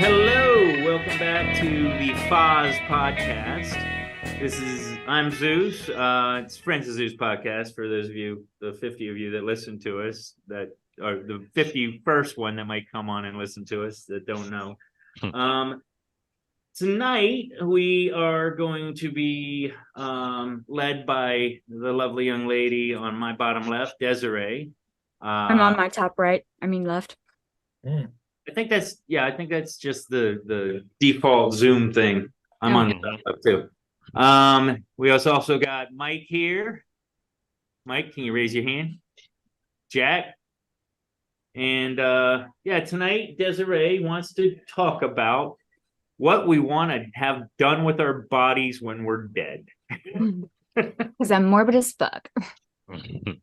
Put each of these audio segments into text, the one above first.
Hello, welcome back to the FOZ podcast. I'm Zeus. It's Friends of Zeus podcast for those of you, the 50 of you that listen to us, that are the 51st one that might come on and listen to us that don't know. Tonight we are going to be led by the lovely young lady on my bottom left, Desiree. I'm on my top right. I mean left. I think that's just the default Zoom thing. I'm on the top left too. We also got Mike here. Mike, can you raise your hand? Jack. And tonight Desiree wants to talk about what we want to have done with our bodies when we're dead. Because I'm morbid as fuck.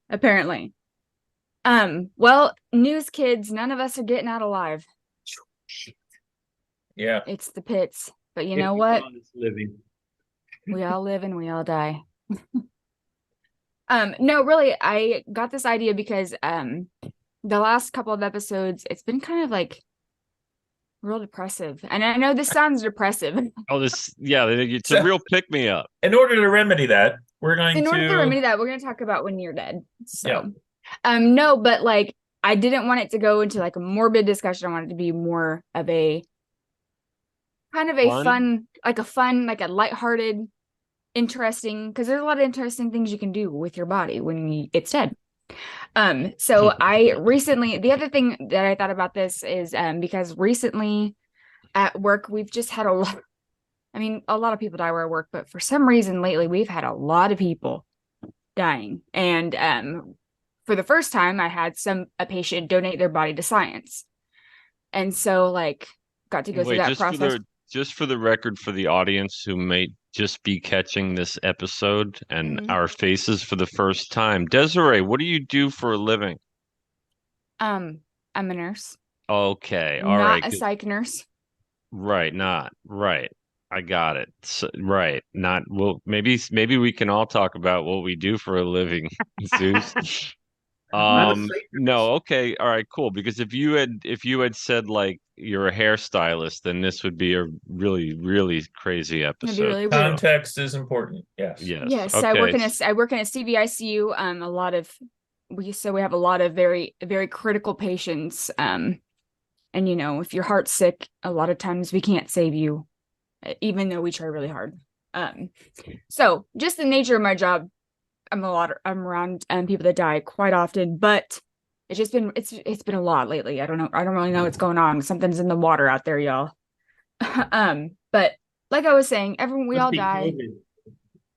Apparently. Well, news kids, none of us are getting out alive. Yeah. It's the pits. But you know what? Living. We all live and we all die. No, really, I got this idea because the last couple of episodes, it's been kind of like real depressive. And I know this sounds depressive. It's a real pick-me-up. In order to remedy that, we're going to talk about when you're dead. So, no, but like, I didn't want it to go into like a morbid discussion. I wanted it to be more of a kind of a fun, like a lighthearted, interesting, because there's a lot of interesting things you can do with your body when it's dead. So the other thing that I thought about this is because recently at work we've just had a lot of people die where I work, but for some reason lately we've had a lot of people dying. And for the first time I had a patient donate their body to science. And so like got to go through that process. Just for the record, for the audience who may just be catching this episode and our faces for the first time, Desiree, what do you do for a living? I'm a nurse. Okay, all right. Not a psych nurse. Right, not right. I got it. So, right, not well. Maybe we can all talk about what we do for a living, Zeus. No, okay, all right, cool. Because if you had said like you're a hairstylist, then this would be a really, really crazy episode. Really Context is important. Yes. Yes. Okay. I work in a CVICU. We have a lot of very, very critical patients. And you know, if your heart's sick, a lot of times we can't save you, even though we try really hard. So just the nature of my job. I'm around people that die quite often, but it's been a lot lately. I don't really know what's going on. Something's in the water out there, y'all. But like I was saying, we all die.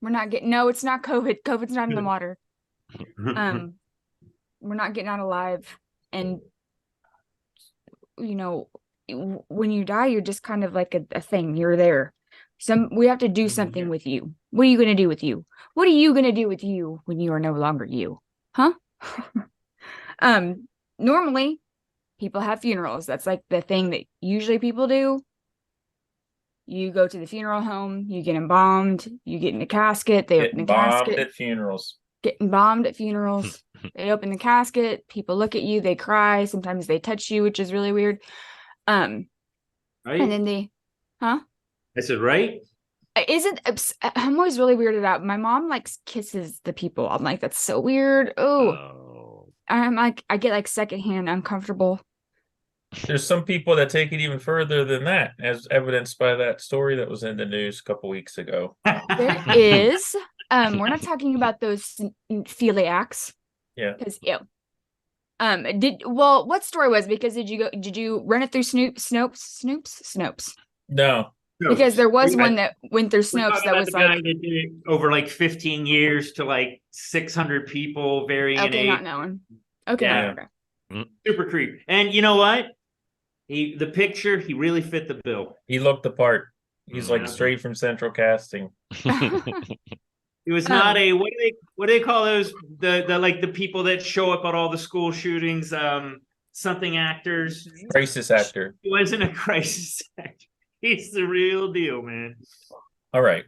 COVID. It's not COVID. COVID's not in the water. We're not getting out alive. And you know, when you die, you're just kind of like a thing. You're there. We have to do something with you. What are you going to do with you? What are you going to do with you when you are no longer you? Huh? Normally people have funerals. That's like the thing that usually people do. You go to the funeral home, you get embalmed, you get in a casket, they open the casket. Getting bombed at funerals. They open the casket, people look at you, they cry, sometimes they touch you, which is really weird. Right? And then I said, right? I'm always really weirded out. My mom likes kisses the people. I'm like, that's so weird. Oh. I'm like, I get like secondhand uncomfortable. There's some people that take it even further than that, as evidenced by that story that was in the news a couple weeks ago. There is. We're not talking about those philiacs. Yeah. Because what story was it? Because did you run it through Snopes? No. Because there was one that went through Snopes that was the guy that did it over like 15 years to like 600 people, varying in age. Not knowing. Okay. Yeah. Okay. Super creep. And you know what? The picture, he really fit the bill. He looked the part. He's like straight from Central Casting. He was not a what do they call those? The people that show up at all the school shootings, something actors. Crisis actor. He wasn't a crisis actor. He's the real deal, man. All right.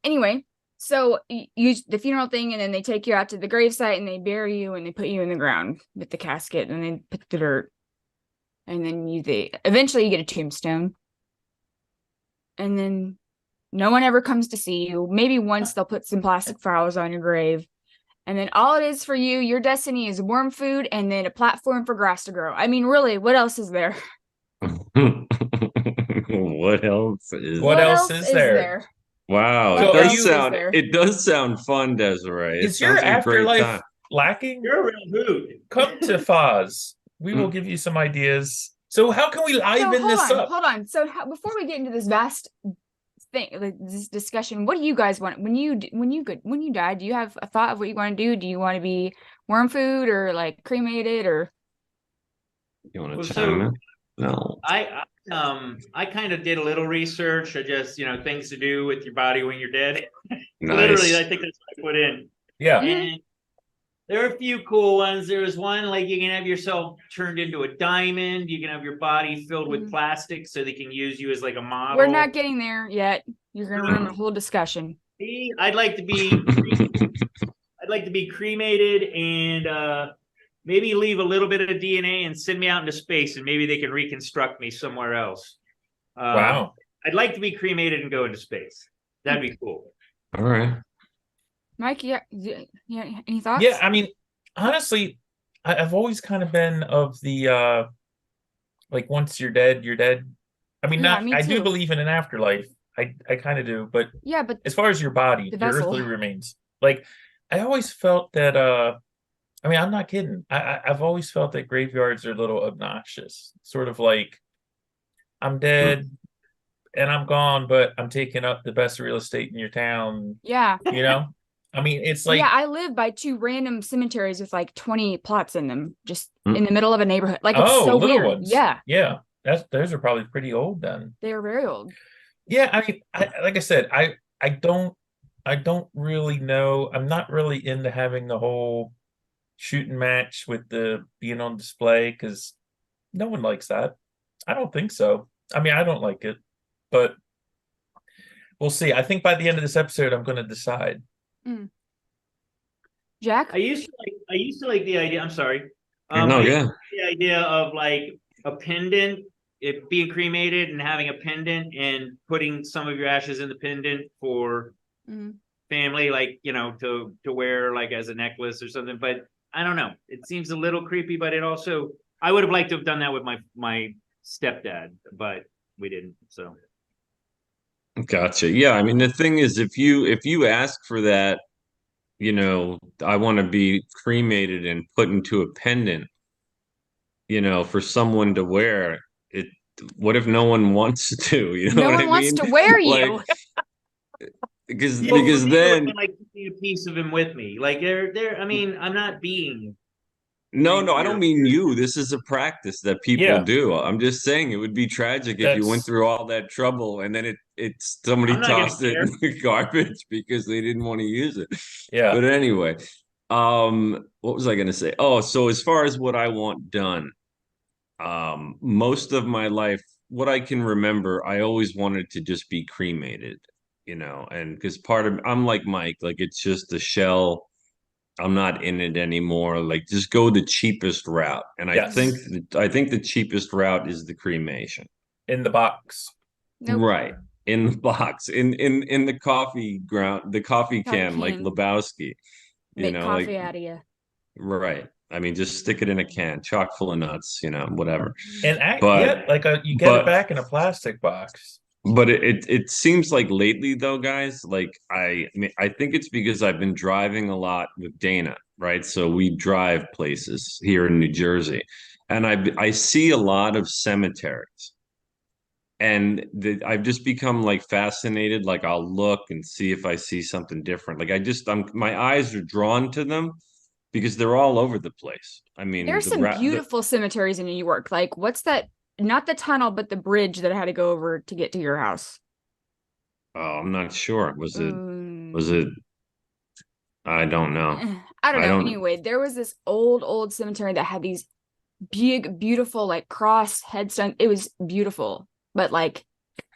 Anyway, so you the funeral thing, and then they take you out to the gravesite and they bury you and they put you in the ground with the casket and they put the dirt. and then eventually you get a tombstone, and then no one ever comes to see you. Maybe once they'll put some plastic flowers on your grave, and then all it is for you, your destiny is worm food and then a platform for grass to grow. I mean, really, what else is there? What else is What else is there? Wow, So What are else you- is there? it does sound fun, Desiree. It Is your sounds like a great afterlife time. lacking? You're a real hoot. Come to FOZ. We will give you some ideas. So how can we liven this up? Hold on. So before we get into this vast thing, like this discussion, what do you guys want when you die? Do you have a thought of what you want to do? Do you want to be worm food or like cremated or? You want Well, to so- chime in? No. I kind of did a little research. I just, things to do with your body when you're dead. Nice. Literally, I think that's what I put in. Yeah. And there are a few cool ones. There was one like you can have yourself turned into a diamond. You can have your body filled with Mhm. plastic so they can use you as like a model. We're not getting there yet. You're gonna ruin the whole discussion. I'd like to be cremated and maybe leave a little bit of DNA and send me out into space, and maybe they can reconstruct me somewhere else. Wow. I'd like to be cremated and go into space. That'd be cool. All right. Mike, yeah, any thoughts? Yeah, I mean, honestly, I've always kind of been of the like once you're dead, you're dead. I mean, Yeah, not me I do too. believe in an afterlife. I kind of do, but Yeah, but as far as your body, The your vessel. earthly remains. Like I always felt that I mean, I'm not kidding. I've always felt that graveyards are a little obnoxious. Sort of like I'm dead and I'm gone, but I'm taking up the best real estate in your town, yeah. you know? I mean, it's like Yeah, I live by 2 random cemeteries with like 20 plots in them, just Mm. in the middle of a neighborhood. Like it's so little weird. ones. Yeah, Yeah. Those are probably pretty old then. they are very old. Yeah, I mean, like I said, I don't really know. I'm not really into having the whole shooting match with the being on display because no one likes that. I don't think so. I mean, I don't like it, but we'll see. I think by the end of this episode, I'm going to decide. Jack? I used to like the idea. I'm sorry. No, I used yeah. to like the idea of like a pendant, it being cremated and having a pendant and putting some of your ashes in the pendant for Mhm. family, like to wear like as a necklace or something. But I don't know. It seems a little creepy, but it also I would have liked to have done that with my stepdad, but we didn't. So Gotcha. Yeah, I mean the thing is if you ask for that, I want to be cremated and put into a pendant, for someone to wear, it what if no one wants to, you know No what one I wants mean? to wear you. Like, because Well, for because me, it would've then been like keeping a piece of him with me. Like they're. I mean, I'm not being. no, I don't mean you. This is a practice that people Yeah. do. I'm just saying it would be tragic if you went That's- through all that trouble and then it's somebody I'm not gonna tossed it care. in the garbage because they didn't want to use it. Yeah. But anyway, what was I gonna say? Oh, so as far as what I want done, most of my life, what I can remember, I always wanted to just be cremated, and because I'm like Mike, like it's just a shell. I'm not in it anymore. Like just go the cheapest route. And Yes. I think the cheapest route is the cremation. In the box. Nope. Right. In the box, in the coffee the coffee can, like can. Lebowski. Make coffee like out of you. right. I mean, just stick it in a can, chock full of nuts, whatever. And But- like you get but- it back in a plastic box. But it seems like lately though, guys, like I mean, I think it's because I've been driving a lot with Dana, right? So we drive places here in New Jersey, and I see a lot of cemeteries, and I've just become like fascinated. Like I'll look and see if I see something different. Like my eyes are drawn to them because they're all over the place. I mean, There's some beautiful cemeteries in New York. Like, what's that? Not the tunnel, but the bridge that I had to go over to get to your house. Oh, I'm not sure. Was it? Mm. I don't know. I don't I know. don't- Anyway, there was this old cemetery that had these big, beautiful, like cross headstones. It was beautiful, but like,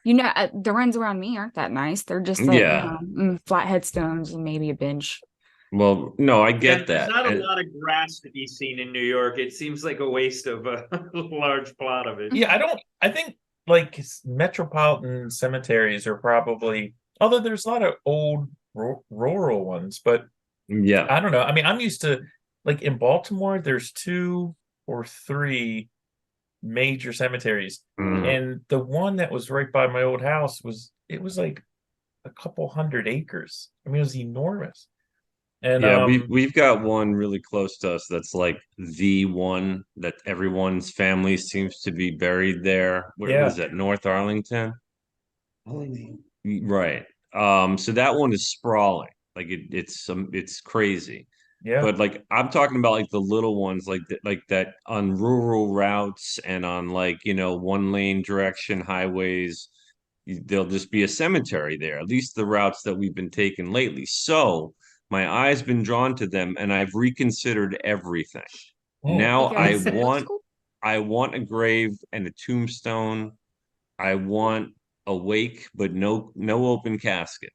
the ones around me aren't that nice. They're just like Yeah. flat headstones and maybe a bench. Well, no, I And get there's that. not a lot of grass to be seen in New York. It seems like a waste of a large plot of it. Yeah, I think like metropolitan cemeteries are probably, although there's a lot of old rural ones, but Yeah. I don't know. I mean, I'm used to like in Baltimore, there's 2 or 3 major cemeteries. Mm. And the one that was right by my old house was like a couple hundred acres. I mean, it was enormous. And Yeah, we've got one really close to us that's like the one that everyone's family seems to be buried there. What is yeah, that, North Arlington? Right. So that one is sprawling. Like it's crazy. yeah. But like I'm talking about like the little ones like that on rural routes and on like, one lane direction highways, there'll just be a cemetery there. At least the routes that we've been taking lately. So my eye's been drawn to them and I've reconsidered everything. Oh, Now Because it looks cool. I want a grave and a tombstone. I want a wake, but no open casket.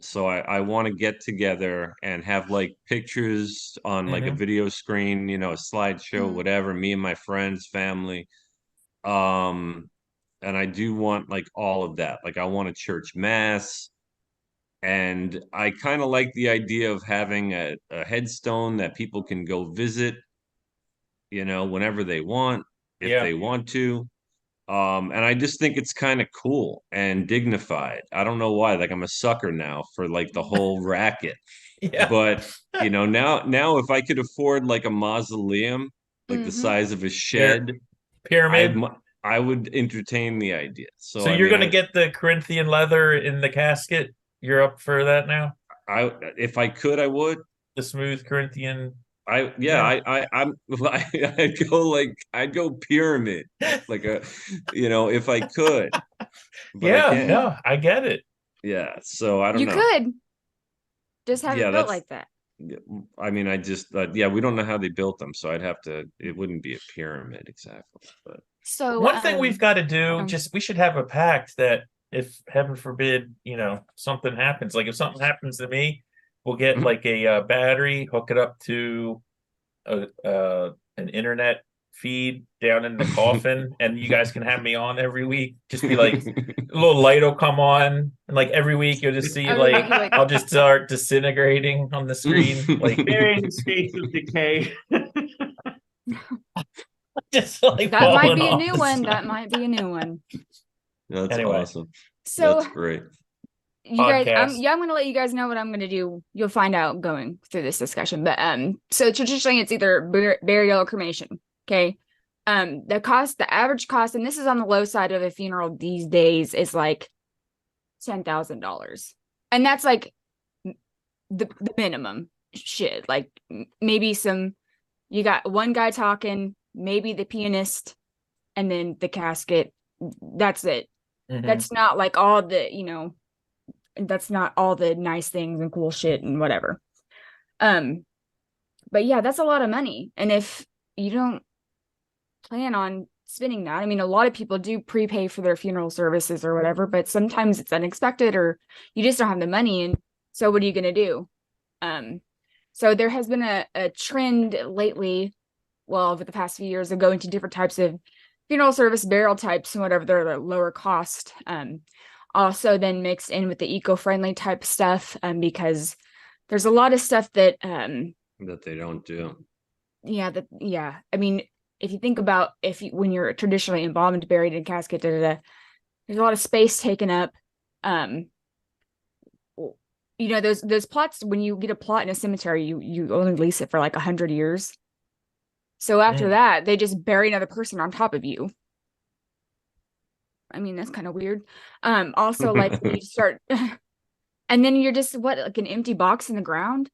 So I want to get together and have like pictures on like a mhm. video screen, a slideshow, Mm. whatever, me and my friends, family. Um, and I do want like all of that. Like I want a church mass. And I kind of like the idea of having a headstone that people can go visit, whenever they want, if Yeah, they want to. And I just think it's kind of cool and dignified. I don't know why. Like I'm a sucker now for like the whole racket. yeah. But now if I could afford like a mausoleum, like the Mm-hmm. size of a Pyra- shed, I Pyramid. I would entertain the idea. So So I you're mean, gonna get the Corinthian leather in the casket. You're up for that now? I if I could, I would. The smooth Corinthian. Yeah, Yeah. I'm I'd go pyramid, like if I could, but I Yeah, can't. no, I get it. Yeah, so I don't You know. could just have Yeah, it built that's. like that. I mean, I just yeah, we don't know how they built them, so I'd have to. It wouldn't be a pyramid exactly, but So, One thing we've got to do, um, just we should have a pact that if heaven forbid, something happens, like if something happens to me, we'll get like a battery, hook it up to an internet feed down in the coffin, and you guys can have me on every week. Just be like, a little light will come on, and like every week you'll just see Every week like you're like- I'll just start disintegrating on the screen, like Varying states of decay. just like that might falling be a off new the one. side. That might be a new one. That's Anyway. awesome. So That's great. you guys, Podcast. I'm gonna let you guys know what I'm gonna do. You'll find out going through this discussion. But so traditionally it's either burial or cremation. Okay. The average cost, and this is on the low side of a funeral these days, is like $10,000. And that's like the minimum shit. Like maybe you got one guy talking, maybe the pianist, and then the casket. That's it. Mhm. That's not like all the, that's not all the nice things and cool shit and whatever. But yeah, that's a lot of money. And if you don't plan on spending that, I mean, a lot of people do prepay for their funeral services or whatever, but sometimes it's unexpected or you just don't have the money. And so what are you going to do? So there has been a trend lately, well, over the past few years, of going to different types of funeral service, burial types, and whatever, they're the lower cost. Also then mixed in with the eco-friendly type stuff, because there's a lot of stuff that That they don't do. yeah. I mean, if you think about when you're traditionally embalmed, buried in casket, there's a lot of space taken up. Those plots, when you get a plot in a cemetery, you only lease it for like 100 years. So after that, they just bury another person on top of you. I mean, that's kind of weird. Also, like when you start, and then you're just like an empty box in the ground.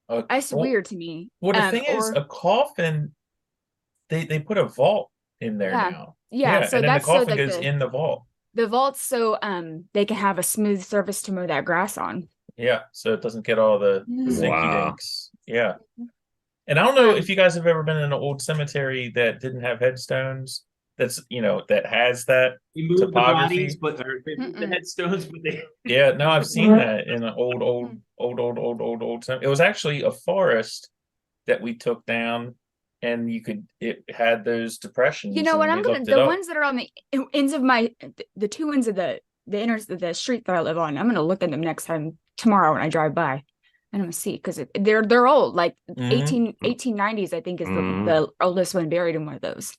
That's weird to me. Well, the thing is, a coffin, they put a vault in there now. Yeah. So and then the that's coffin like goes in the vault. the vaults, so they can have a smooth surface to mow that grass on. Yeah, so it doesn't get all the zinky Wow. dinks. Yeah. And I don't know if you guys have ever been in an old cemetery that didn't have headstones. that's that has that You move the bodies, topography. or they move the Mm-mm. headstones, but they Yeah, no, I've seen that in an old time. It was actually a forest that we took down, and it had those depressions, You know what? and I'm we gonna looked it the up. ones that are on the ends of the two ends of the street that I live on. I'm gonna look at them next time tomorrow when I drive by, and I'm gonna see because they're old, like Mhm. 1890s. I think is Mhm. the oldest one buried in one of those.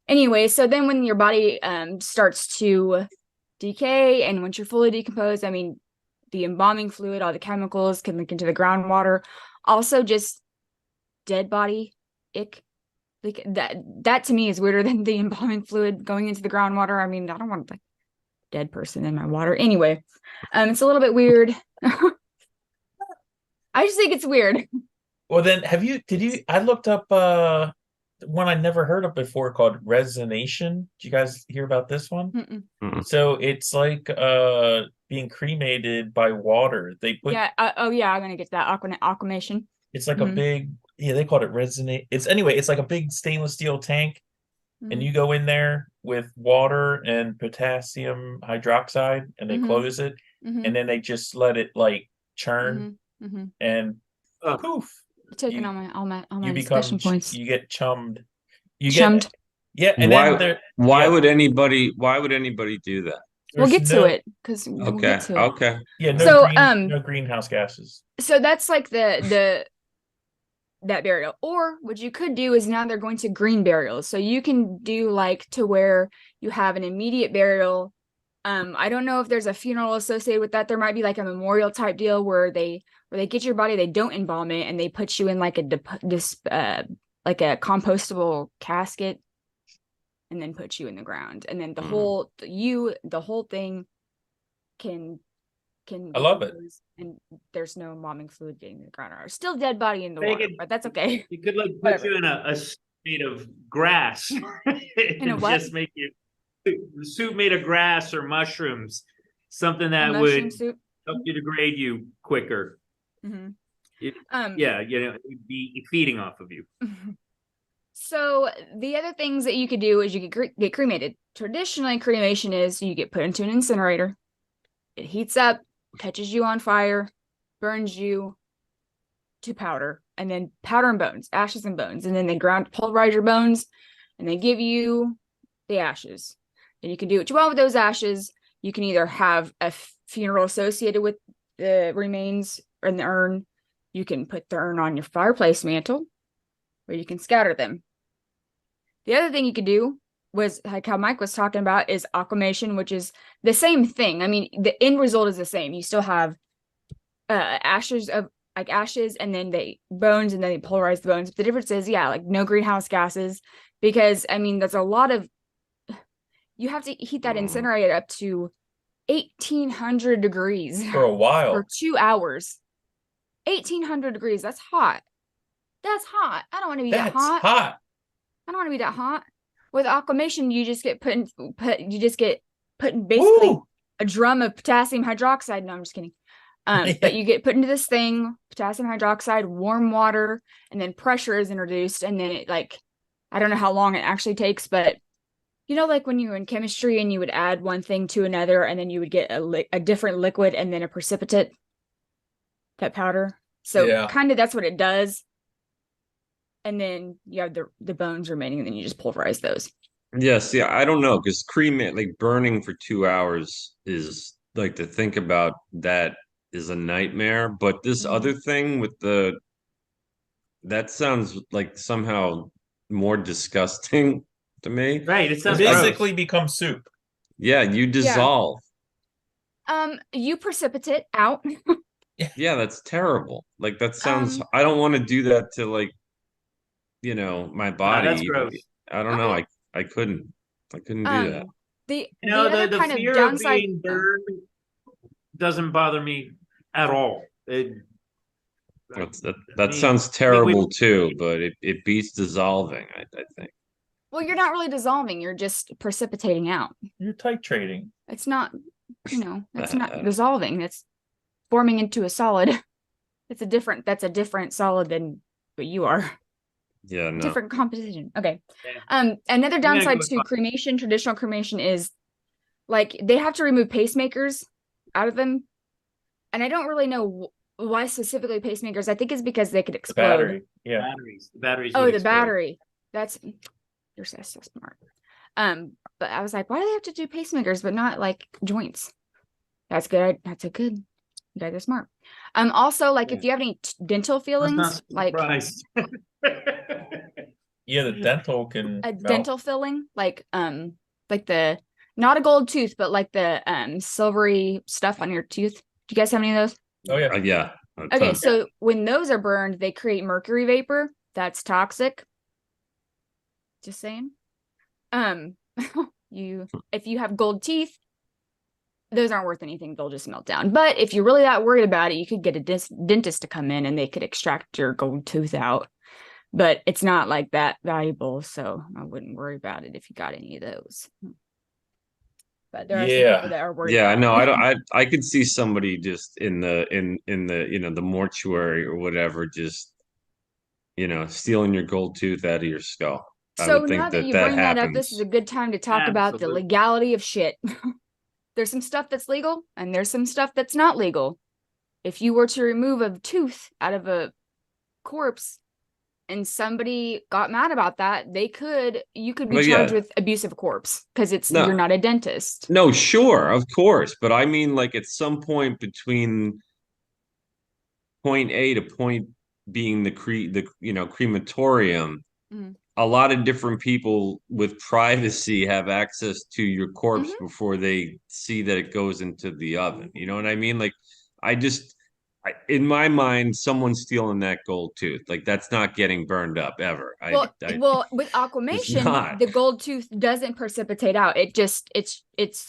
Anyway, so then when your body starts to decay, and once you're fully decomposed, I mean, the embalming fluid, all the chemicals can leak into the groundwater. Also, just dead body ick. Like that to me is weirder than the embalming fluid going into the groundwater. I mean, I don't want a dead person in my water. Anyway, it's a little bit weird. I just think it's weird. Well, then, I looked up one I never heard of before called Resonation. Did you guys hear about this one? Mm-mm. Mm-mm. So it's like being cremated by water. They put Yeah. Oh yeah, I'm gonna get that aquamation. It's like a Mhm. big, yeah, they called it resonate. It's like a big stainless steel tank, and Mhm. you go in there with water and potassium hydroxide, and they Mhm. close it, Mhm. and then they just let it like churn, Mhm. Mhm. and oh, poof, Taking you all you my discussion points. you get chummed. You get Chummed. Yeah, and then Why? Why yeah, would anybody? Why would anybody do that? We'll there's get to no it because we'll get Okay. to it. Okay. So no greenhouse gases. so that's like the that burial. Or what you could do is now they're going to green burials. So you can do like to where you have an immediate burial. I don't know if there's a funeral associated with that. There might be like a memorial type deal where they get your body, they don't embalm it, and they put you in like like a compostable casket, and then put you in the ground, and then the whole thing can I love it. decompose, and there's no embalming fluid getting in the ground, or still dead body in the They water, could- but that's okay. you could like put Whatever. you in a suit made of grass In a and what? just make you the suit made of grass or mushrooms, something A that mushroom would suit. help you degrade you quicker. Mm-hmm. It- Um, yeah, it'd be feeding off of you. So the other things that you could do is you could get cremated. Traditionally, cremation is you get put into an incinerator. It heats up, catches you on fire, burns you to powder, and then powder and bones, ashes and bones, and then they pulverize your bones, and they give you the ashes. And you can do what you want with those ashes. You can either have a funeral associated with the remains in the urn. You can put the urn on your fireplace mantle, or you can scatter them. The other thing you could do was like how Mike was talking about is aquamation, which is the same thing. I mean, the end result is the same. You still have ashes and then they bones and then they polarize the bones. But the difference is, yeah, like no greenhouse gases, because I mean, there's a lot of you have to heat that incinerator up to 1800 degrees For a while. for 2 hours. 1800 degrees. That's hot. That's hot. I don't want to be that That's hot. hot. I don't want to be that hot. With aquamation, you just get put in basically Woo! a drum of potassium hydroxide. No, I'm just kidding. But you get put into this thing, potassium hydroxide, warm water, and then pressure is introduced, and then it I don't know how long it actually takes, but like when you were in chemistry and you would add one thing to another, and then you would get a different liquid and then a precipitate, that powder. So Yeah. kind of that's what it does. And then you have the bones remaining, and then you just pulverize those. Yes, yeah, I don't know because cremate like burning for 2 hours is like to think about that is a nightmare. But this other thing with that sounds like somehow more disgusting to me. Right, it It sounds basically gross. becomes soup. Yeah, you dissolve. You precipitate out. Yeah, that's terrible. Like that sounds. Um, I don't want to do that to like my body. That's Even. gross. I don't know. Okay. I couldn't. I couldn't do that. The other The kind of fear of downside. being burned doesn't bother me at all. That sounds terrible too, but it beats dissolving, I think. Well, you're not really dissolving, you're just precipitating out. You're titrating. It's not, it's not dissolving, it's forming into a solid. That's a different solid than what you are. Yeah, no. different composition. Okay. Yeah. Another gonna downside go to with- cremation, traditional cremation, is like they have to remove pacemakers out of them, and I don't really know why specifically pacemakers. I think it's because they could The explode. battery. Yeah. The batteries. Oh, would the explode. battery. That's you're so smart. But I was like, why do they have to do pacemakers but not like joints? That's good. That's a good. You guys are smart. Also, like if you have any dental I'm feelings, not like surprised. Yeah, the dental can a melt. dental filling, like the not a gold tooth, but like the silvery stuff on your tooth. Do you guys have any of those? Oh yeah. Yeah. a Okay, ton. so when those are burned, they create mercury vapor. That's toxic. Just saying. If you have gold teeth, those aren't worth anything. They'll just melt down. But if you're really that worried about it, you could get a dentist to come in and they could extract your gold tooth out. But it's not like that valuable, so I wouldn't worry about it if you got any of those. But there are some Yeah. people that are worried. Yeah, about no, it. I don't. I could see somebody just in the the mortuary or whatever, just stealing your gold tooth out of your skull. I So would think now that that you that bring that up, this is happens. a good time to talk about the Absolutely. legality of shit. There's some stuff that's legal and there's some stuff that's not legal. If you were to remove a tooth out of a corpse and somebody got mad about that, you could be Well, charged yeah. with abuse of a corpse because No. you're not a dentist. No, sure, of course, but I mean, like at some point between point A to point being the crematorium, Mhm. a lot of different people with privacy have access to your corpse Mhm. before they see that it goes into the oven. You know what I mean? Like, in my mind, someone stealing that gold tooth, like that's not getting burned up ever. Well, with aquamation, not. the gold tooth doesn't precipitate out. It's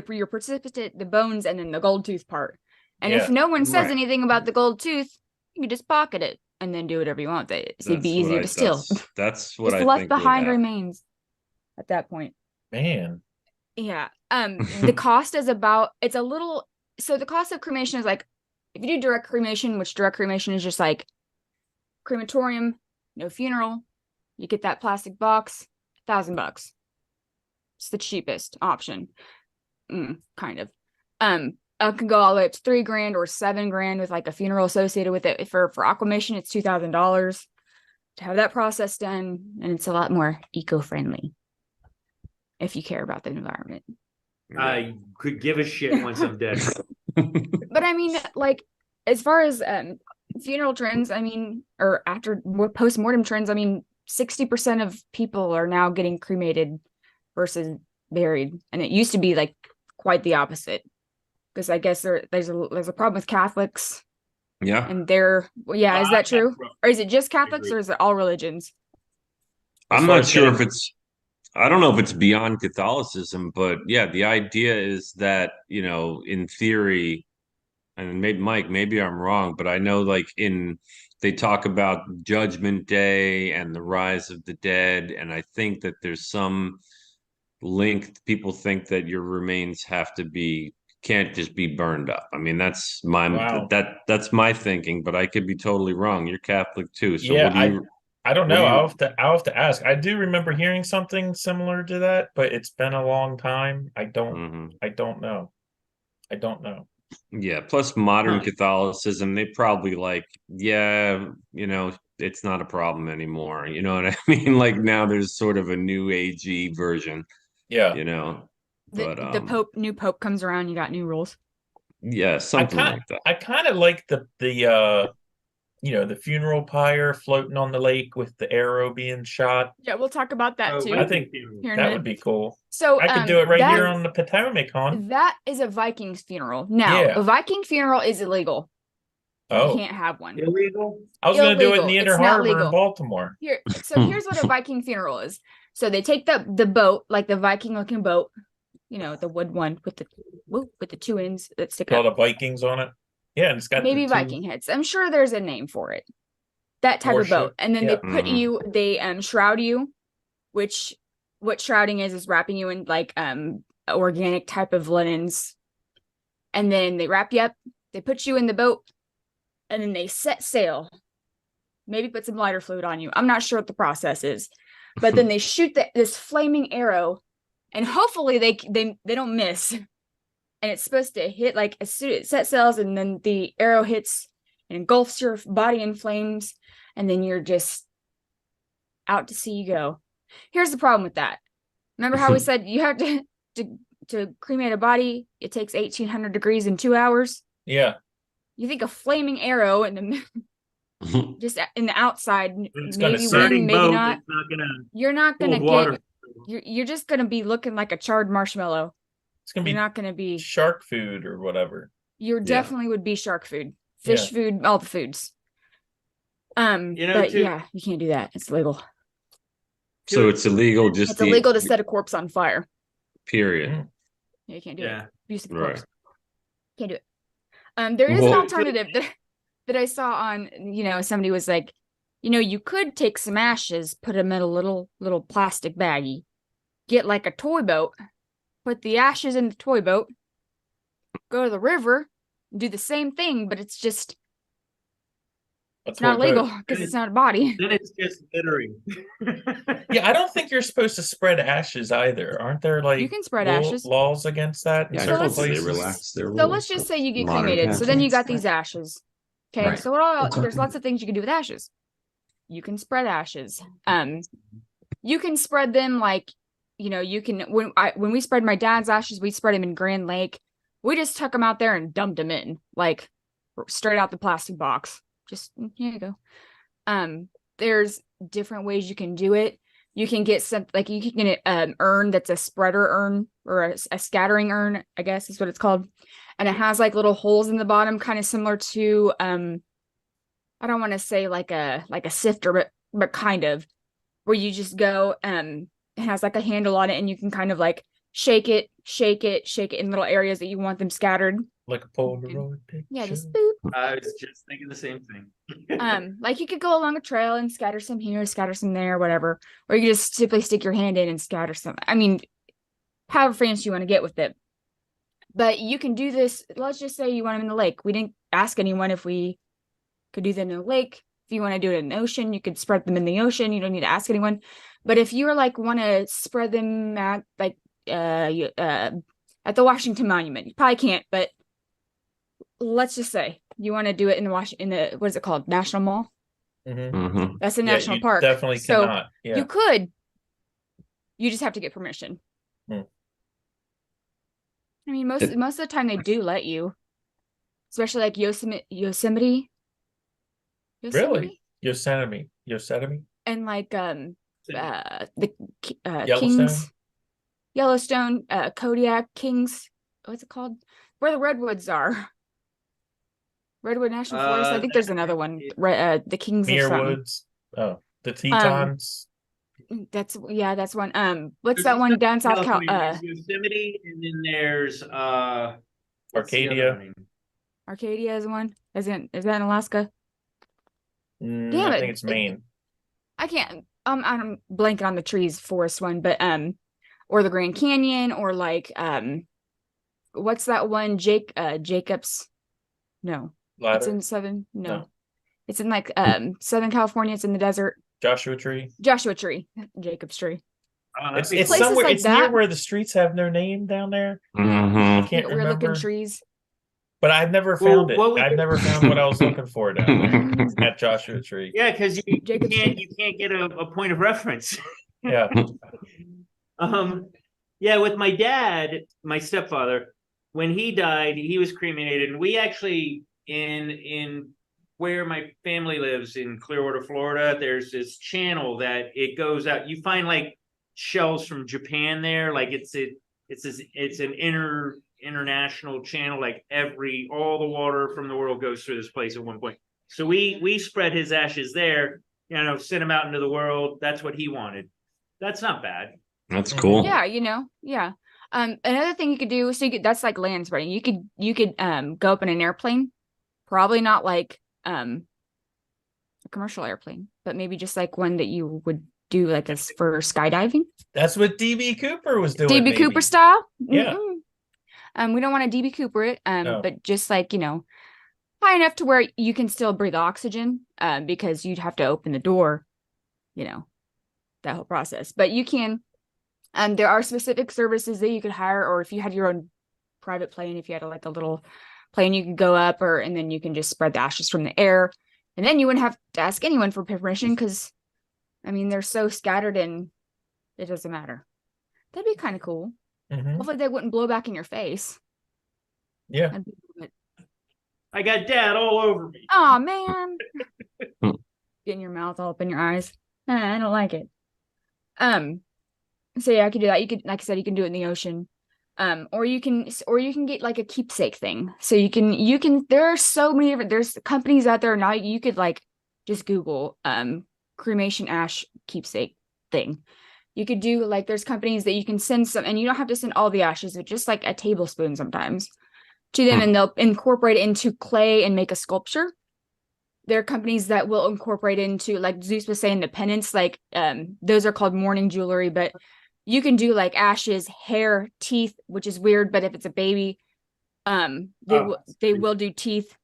your precipitate, the bones, and then the gold tooth part. And if Yeah. no one says Right. anything about the gold tooth, you can just pocket it and then do whatever you want with it. It'd be easier to steal. That's what Just I left think would behind happen. remains at that point. Man. Yeah. The cost is so the cost of cremation is like, if you do direct cremation, which direct cremation is just like crematorium, no funeral, you get that plastic box, $1,000. It's the cheapest option. Kind of. It can go all the way up to $3,000 or $7,000 with like a funeral associated with it. For aquamation, it's $2,000 to have that process done, and it's a lot more eco-friendly if you care about the environment. I could give a shit once I'm dead. But I mean, like, as far as funeral trends, I mean, or after post-mortem trends, I mean, 60% of people are now getting cremated versus buried, and it used to be like quite the opposite. Because I guess there's a problem with Catholics, Yeah. and is that true? Or is it just Catholics, or is it all religions? As I'm far not as sure if getting- I don't know if it's beyond Catholicism, but yeah, the idea is that, in theory, and maybe I'm wrong, but I know like they talk about Judgment Day and the rise of the dead, and I think that there's some link. People think that your remains can't just be burned up. I mean, that's Wow. that's my thinking, but I could be totally wrong. You're Catholic too, so Yeah, what do you? I don't what do know. you- I'll have to ask. I do remember hearing something similar to that, but it's been a long time. I don't Mhm. know. I don't know. Yeah, plus modern Huh. Catholicism, they probably it's not a problem anymore. You know what I mean? Like now there's sort of a new agey version, Yeah. The new pope comes around, you got new rules. yeah, something like that. I kind of like the the funeral pyre floating on the lake with the arrow being shot. Yeah, we'll talk about that too. I think here in a that minute. would be cool. So I could do it right here on the Potomac, hon. That is a Viking's funeral. Now, Yeah. a Viking funeral is illegal. You Oh, can't have one. Illegal? I was going to do it in illegal. the Inner It's not Harbor in legal. Baltimore. Here's what a Viking funeral is. So they take the boat, like the Viking looking boat, the wood one with the two ends that stick Got up. the Vikings on it. Yeah, and it's got Maybe the two- Viking heads. I'm sure there's a name for it. That type of Warship. boat. And then Yeah. they shroud you, which what shrouding is wrapping you in like organic type of linens. And then they wrap you up, they put you in the boat, and then they set sail maybe put some lighter fluid on you. I'm not sure what the process is, but then they shoot this flaming arrow, and hopefully they don't miss. And it's supposed to hit like as soon as set cells, and then the arrow hits and engulfs your body in flames, and then you're just out to sea you go. Here's the problem with that. Remember how we said you have to cremate a body, it takes 1800 degrees in 2 hours? Yeah. You think a flaming arrow in the just in the outside, It's gonna maybe set. win, Burning maybe boat, not. it's not gonna You're not gonna hold water. get. You're just gonna be looking like a charred marshmallow. It's gonna You're be not gonna be. shark food or whatever. You definitely would be shark food, fish Yeah. food, all the foods. But yeah, you can't do that. It's illegal. So it's illegal. Just It's illegal to set a corpse on fire. period. Mhm. Yeah, you can't do Yeah. it. Abuse of the Right. corpse. Can't do it. There is an Well- alternative that I saw on, somebody was like, you could take some ashes, put them in a little plastic baggie, get like a toy boat, put the ashes in the toy boat, go to the river, do the same thing, but it's just it's not illegal because it's not a body. Then it's just littering. Yeah, I don't think you're supposed to spread ashes either. Aren't there like You can spread ashes. laws against that in Yeah, certain let's- they places? relax their rules. So let's just say you get Modern cremated. So then you got Catholics. these ashes. Okay, Right. so there's lots of things you can do with ashes. You can spread ashes. You can spread them like, you can when we spread my dad's ashes, we spread them in Grand Lake. We just took them out there and dumped them in, like straight out the plastic box. Just here you go. There's different ways you can do it. You can get you can get an urn that's a spreader urn or a scattering urn, I guess is what it's called. And it has like little holes in the bottom, kind of similar to I don't want to say like a sifter, but kind of, where you just go it has like a handle on it, and you can kind of like shake it in little areas that you want them scattered. Like a Polaroid picture. Yeah, just boop. I was just thinking the same thing. Like you could go along a trail and scatter some here, scatter some there, whatever. Or you could just simply stick your hand in and scatter some. I mean, however fancy you want to get with it. But you can do this. Let's just say you want them in the lake. We didn't ask anyone if we could do them in the lake. If you want to do it in the ocean, you could spread them in the ocean. You don't need to ask anyone. But if you want to spread them at at the Washington Monument, you probably can't. But let's just say you want to do it in the what is it called? National Mall. Mm-hmm. Mhm. That's a Yeah, national you park. definitely So cannot. Yeah. you could. You just have to get permission. Hmm. I mean, most of the time they do let you, especially like Yosemite. Really? Yosemite? And like the Yellowstone? Kings, Yellowstone, Kodiak, Kings. What's it called? Where the redwoods are. Redwood National Forest. I think there's another one. The Kings of Muir something. Woods. Oh, the Tetons. That's one. What's that one down South Cal? There's Yosemite, and then there's what's the other Arcadia. name? Arcadia is one. Is that in Alaska? Damn Damn I it. think it's Maine. I can't. I'm blanking on the trees forest one, but or the Grand Canyon, or like what's that one? Jacobs? No, Ladder. it's in southern. No, No. it's in like Southern California. It's in the desert. Joshua Tree. Joshua Tree, Jacobs Tree. That'd be It's cool. Places somewhere. like It's near that. where the streets have no name down there. I Mhm. can't Weird looking remember. trees. But I've never Well, found it. what we I've could- never found what I was looking for down there at Joshua Tree. Yeah, because you Jacob's can't Tree. you can't get a point of reference. Yeah. Yeah, with my dad, my stepfather, when he died, he was cremated, and we actually in where my family lives in Clearwater, Florida, there's this channel that it goes out. You find like shells from Japan there, like it's an international channel, like all the water from the world goes through this place at one point. So we spread his ashes there, sent him out into the world. That's what he wanted. That's not bad. That's cool. Yeah, yeah. Another thing you could do, that's like land spreading. You could go up in an airplane, probably not like a commercial airplane, but maybe just like one that you would do like for skydiving. That's what DB Cooper was doing. DB Cooper style. Yeah. We don't want to DB Cooper it, No. but just like high enough to where you can still breathe oxygen because you'd have to open the door, that whole process. But you can, there are specific services that you could hire, or if you had your own private plane, if you had like a little plane, you could go up, and then you can just spread the ashes from the air, and then you wouldn't have to ask anyone for permission because, they're so scattered and it doesn't matter. That'd be kind of cool. Mhm. Hopefully they wouldn't blow back in your face. Yeah. I got dad all over me. Oh man. Getting your mouth all up in your eyes. I don't like it. So yeah, I could do that. You could, like I said, you can do it in the ocean. Or you can get like a keepsake thing. So you can there are so many different, there's companies out there now. You could like just Google cremation ash keepsake thing. You could do like, there's companies that you can send some, and you don't have to send all the ashes, but just like a tablespoon sometimes to them, and they'll incorporate it into clay and make a sculpture. There are companies that will incorporate into, like Zeus was saying, the pendants, like those are called mourning jewelry, but you can do like ashes, hair, teeth, which is weird, but if it's a baby, they will do teeth.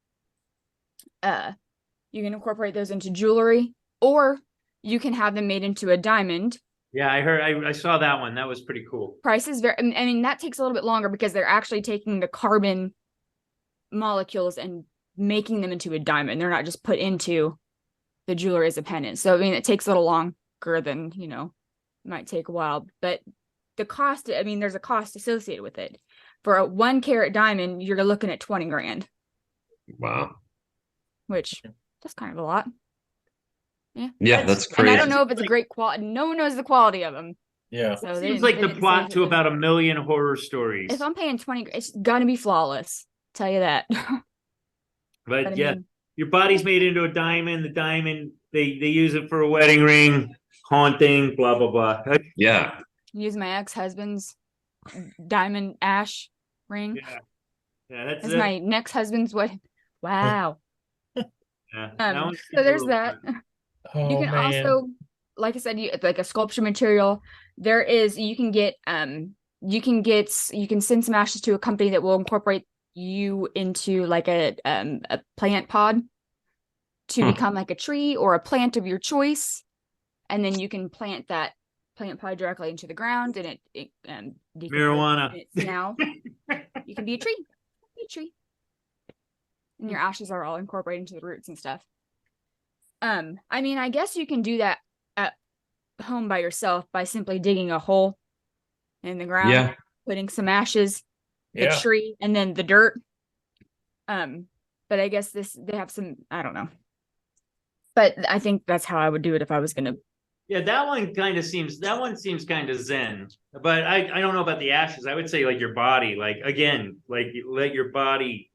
You can incorporate those into jewelry, or you can have them made into a diamond. Yeah, I saw that one. That was pretty cool. Price is very, that takes a little bit longer because they're actually taking the carbon molecules and making them into a diamond. They're not just put into the jewelry as a pendant. So, it takes a little longer than, it might take a while. But the cost, there's a cost associated with it. For a 1 carat diamond, you're looking at 20 grand. Wow. Which, that's kind of a lot. Yeah, that's crazy. And I don't know if it's a great quality. No one knows the quality of them. Yeah. So Seems like the plot to about 1 million horror stories. If I'm paying 20, it's gonna be flawless. Tell you that. But yeah, your body's made into a diamond. The diamond, they use it for a wedding ring, haunting, blah blah blah. Yeah. Use my ex-husband's diamond ash ring. Yeah, that's It's my next husband's wedding. Wow. Yeah, so there's that. Oh, You can man. also, like I said, like a sculpture material. You can send some ashes to a company that will incorporate you into like a plant pod to become like a tree or a plant of your choice, and then you can plant that plant pod directly into the ground, and it marijuana. Now you can be a tree. And your ashes are all incorporated into the roots and stuff. I guess you can do that at home by yourself by simply digging a hole in the ground, putting some ashes, the tree, and then the dirt. But I guess they have some, I don't know. But I think that's how I would do it if I was gonna. Yeah, that one seems kind of zen. But I don't know about the ashes. I would say like your body, like again, like let your body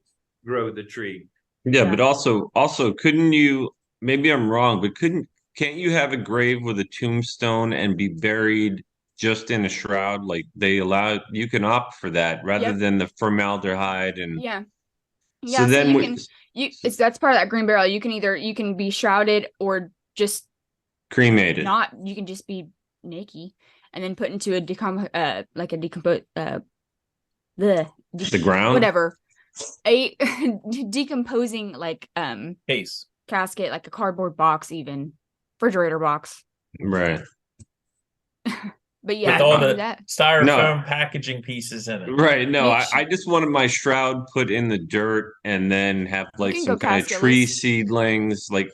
grow the tree. Yeah, but also couldn't you, maybe I'm wrong, but can't you have a grave with a tombstone and be buried just in a shroud? Like you can opt for that rather than the formaldehyde and so then that's part of that green burial. You can be shrouded or just cremated. You can just be naked and then put into a the ground, whatever, a decomposing case, casket, like a cardboard box, even refrigerator box, right? But yeah, with all the styrofoam packaging pieces in it, right? No, I just wanted my shroud put in the dirt and then have like some kind of tree seedlings, like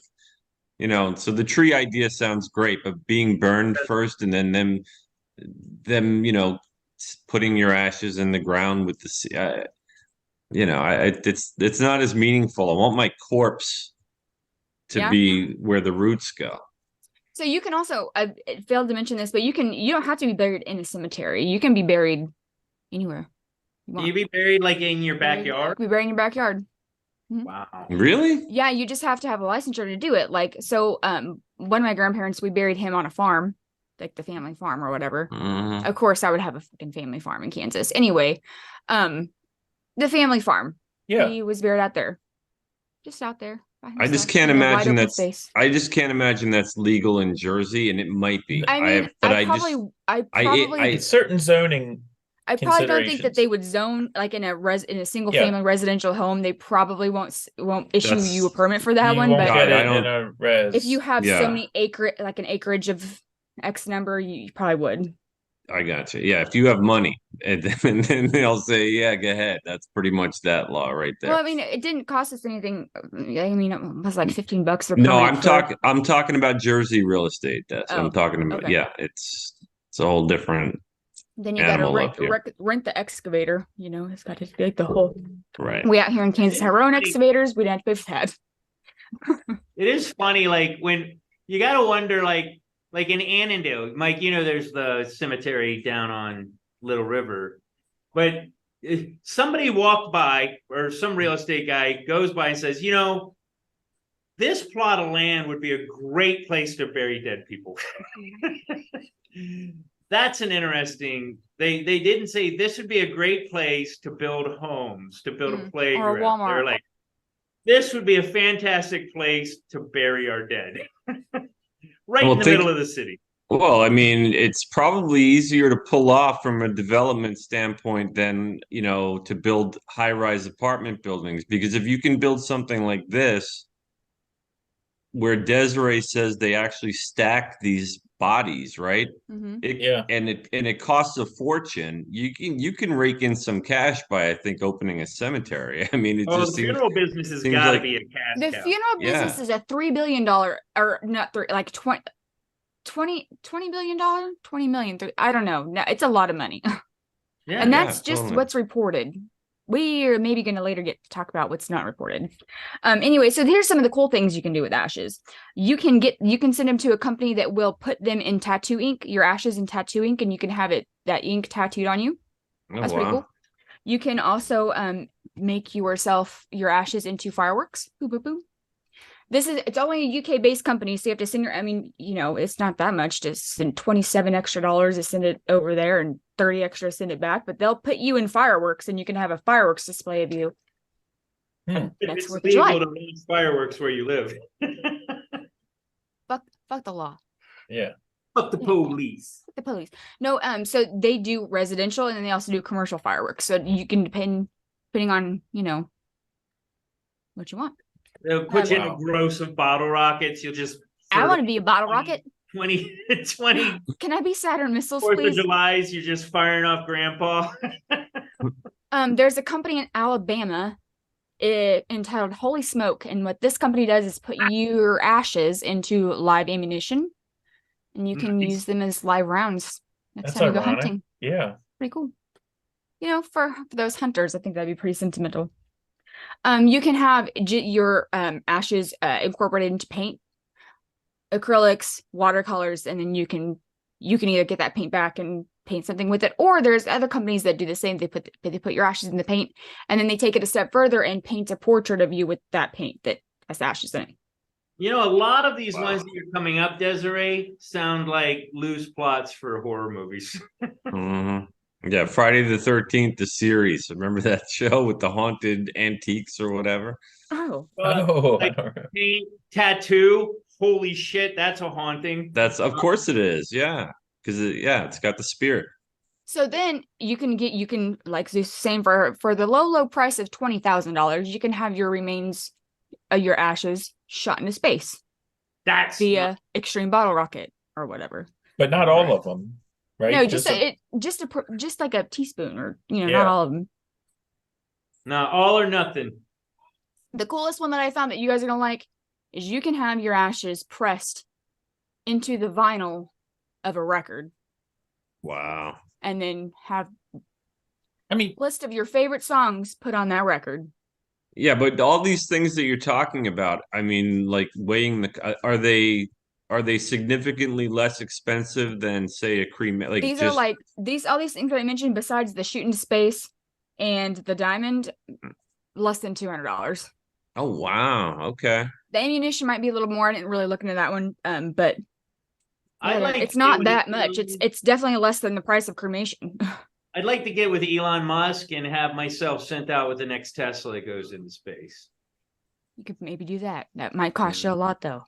so the tree idea sounds great, but being burned first and then them putting your ashes in the ground with the it's not as meaningful. I want my corpse to be where the roots go. So you can also, I failed to mention this, but you don't have to be buried in a cemetery. You can be buried anywhere. Can you be buried like in your backyard? Be buried in your backyard. Wow. Really? Yeah, you just have to have a licensure to do it. Like, so one of my grandparents, we buried him on a farm, like the family farm or whatever. Of course, I would have a fucking family farm in Kansas. Anyway, the family farm. Yeah. He was buried out there. Just out there. I just can't imagine that's legal in Jersey, and it might be. I probably certain zoning I probably don't think that considerations. they would zone like in a single Yeah. family residential home. They probably won't issue you a That's- permit for that You one. won't But Got get it. I it in don't- a res. if you have Yeah. so many like an acreage of X number, you probably would. I got you. Yeah, if you have money, and then they'll say, "Yeah, go ahead." That's pretty much that law right there. Well, I mean, it didn't cost us anything. I mean, it was like $15 for No, permit I'm for- talking. I'm talking about Jersey real estate. That's Oh, I'm talking about. okay. Yeah, it's a whole different. Then you got to Animal up here. rent the excavator. You know, it's got to be like the whole. Right. We out here in Kansas have our own excavators. We didn't have to pay for that. It is funny, like when you gotta wonder, like in Annandale, Mike, you know, there's the cemetery down on Little River, but if somebody walked by, or some real estate guy goes by and says, you know, this plot of land would be a great place to bury dead people. That's an interesting. They didn't say this would be a great place to build homes, to build a playground. Or a Walmart. They're like, this would be a fantastic place to bury our dead. Right in the middle of the city. Well, I mean, it's probably easier to pull off from a development standpoint than, you know, to build high-rise apartment buildings. Because if you can build something like this, where Desiree says they actually stack these bodies, right? Mhm. And it costs a fortune. You can rake in some cash by, I think, opening a cemetery. I mean, it Oh, just the funeral business has got to be a cash The cow. funeral business is a $3 billion, or not three, like 20 billion dollar, 20 million. I don't know. No, it's a lot of money. Yeah, And that's just totally. what's reported. We are maybe going to later get to talk about what's not reported. Anyway, so here's some of the cool things you can do with ashes. You can send them to a company that will put them in tattoo ink, your ashes in tattoo ink, and you can have that ink tattooed on you. Oh, That's pretty wow. cool. You can also make your ashes into fireworks. Boop, boop, boop. It's only a UK based company, so you have to send I mean, you know, it's not that much to send $27 extra to send it over there and 30 extra to send it back, but they'll put you in fireworks and you can have a fireworks display of you. Hmm. If That's it's what you like. legal to release fireworks where you live. Fuck the law. Yeah. Fuck the police. Fuck the police. No, so they do residential and then they also do commercial fireworks. So you can depending on, you know, what you want. They'll put you in a Wow. gross of bottle rockets. You'll just. I want to be a bottle rocket. 20 Can I be Saturn missiles, 4th of please? July's, you're just firing off grandpa. There's a company in Alabama entitled Holy Smoke, and what this company does is put your ashes into live ammunition, and you can Nice. use them as live rounds next That's time you go ironic. hunting. Yeah. Pretty cool. You know, for those hunters, I think that'd be pretty sentimental. You can have your ashes incorporated into paint, acrylics, watercolors, and then you can either get that paint back and paint something with it, or there's other companies that do the same. They put your ashes in the paint, and then they take it a step further and paint a portrait of you with that paint that has ashes in it. You know, a lot of these Wow. ones that you're coming up, Desiree, sound like loose plots for horror movies. Mhm. Yeah, Friday the 13th, the series. Remember that show with the haunted antiques or whatever? Oh, Oh, Like paint, tattoo. Holy shit, that's a haunting. That's of course it is. Yeah, because it's got the spirit. so then you can like the same for the low price of $20,000. You can have your remains, your ashes shot into space That's via extreme bottle rocket or whatever. but not all of them, right? No, just like a teaspoon, or not Yeah. all of them. not all or nothing. The coolest one that I found that you guys are gonna like is you can have your ashes pressed into the vinyl of a record, Wow. and then have I mean, list of your favorite songs put on that record. Yeah, but all these things that you're talking about, I mean, like weighing are they significantly less expensive than say a like These just are like all these things that I mentioned besides the shoot into space and the diamond, less than $200. Oh wow, okay. The ammunition might be a little more. I didn't really look into that one, but I'd like it's to not get that with much. It's definitely less than the price of cremation. I'd like to get with Elon Musk and have myself sent out with the next Tesla that goes into space. You could maybe do that. That might cost you a lot, though.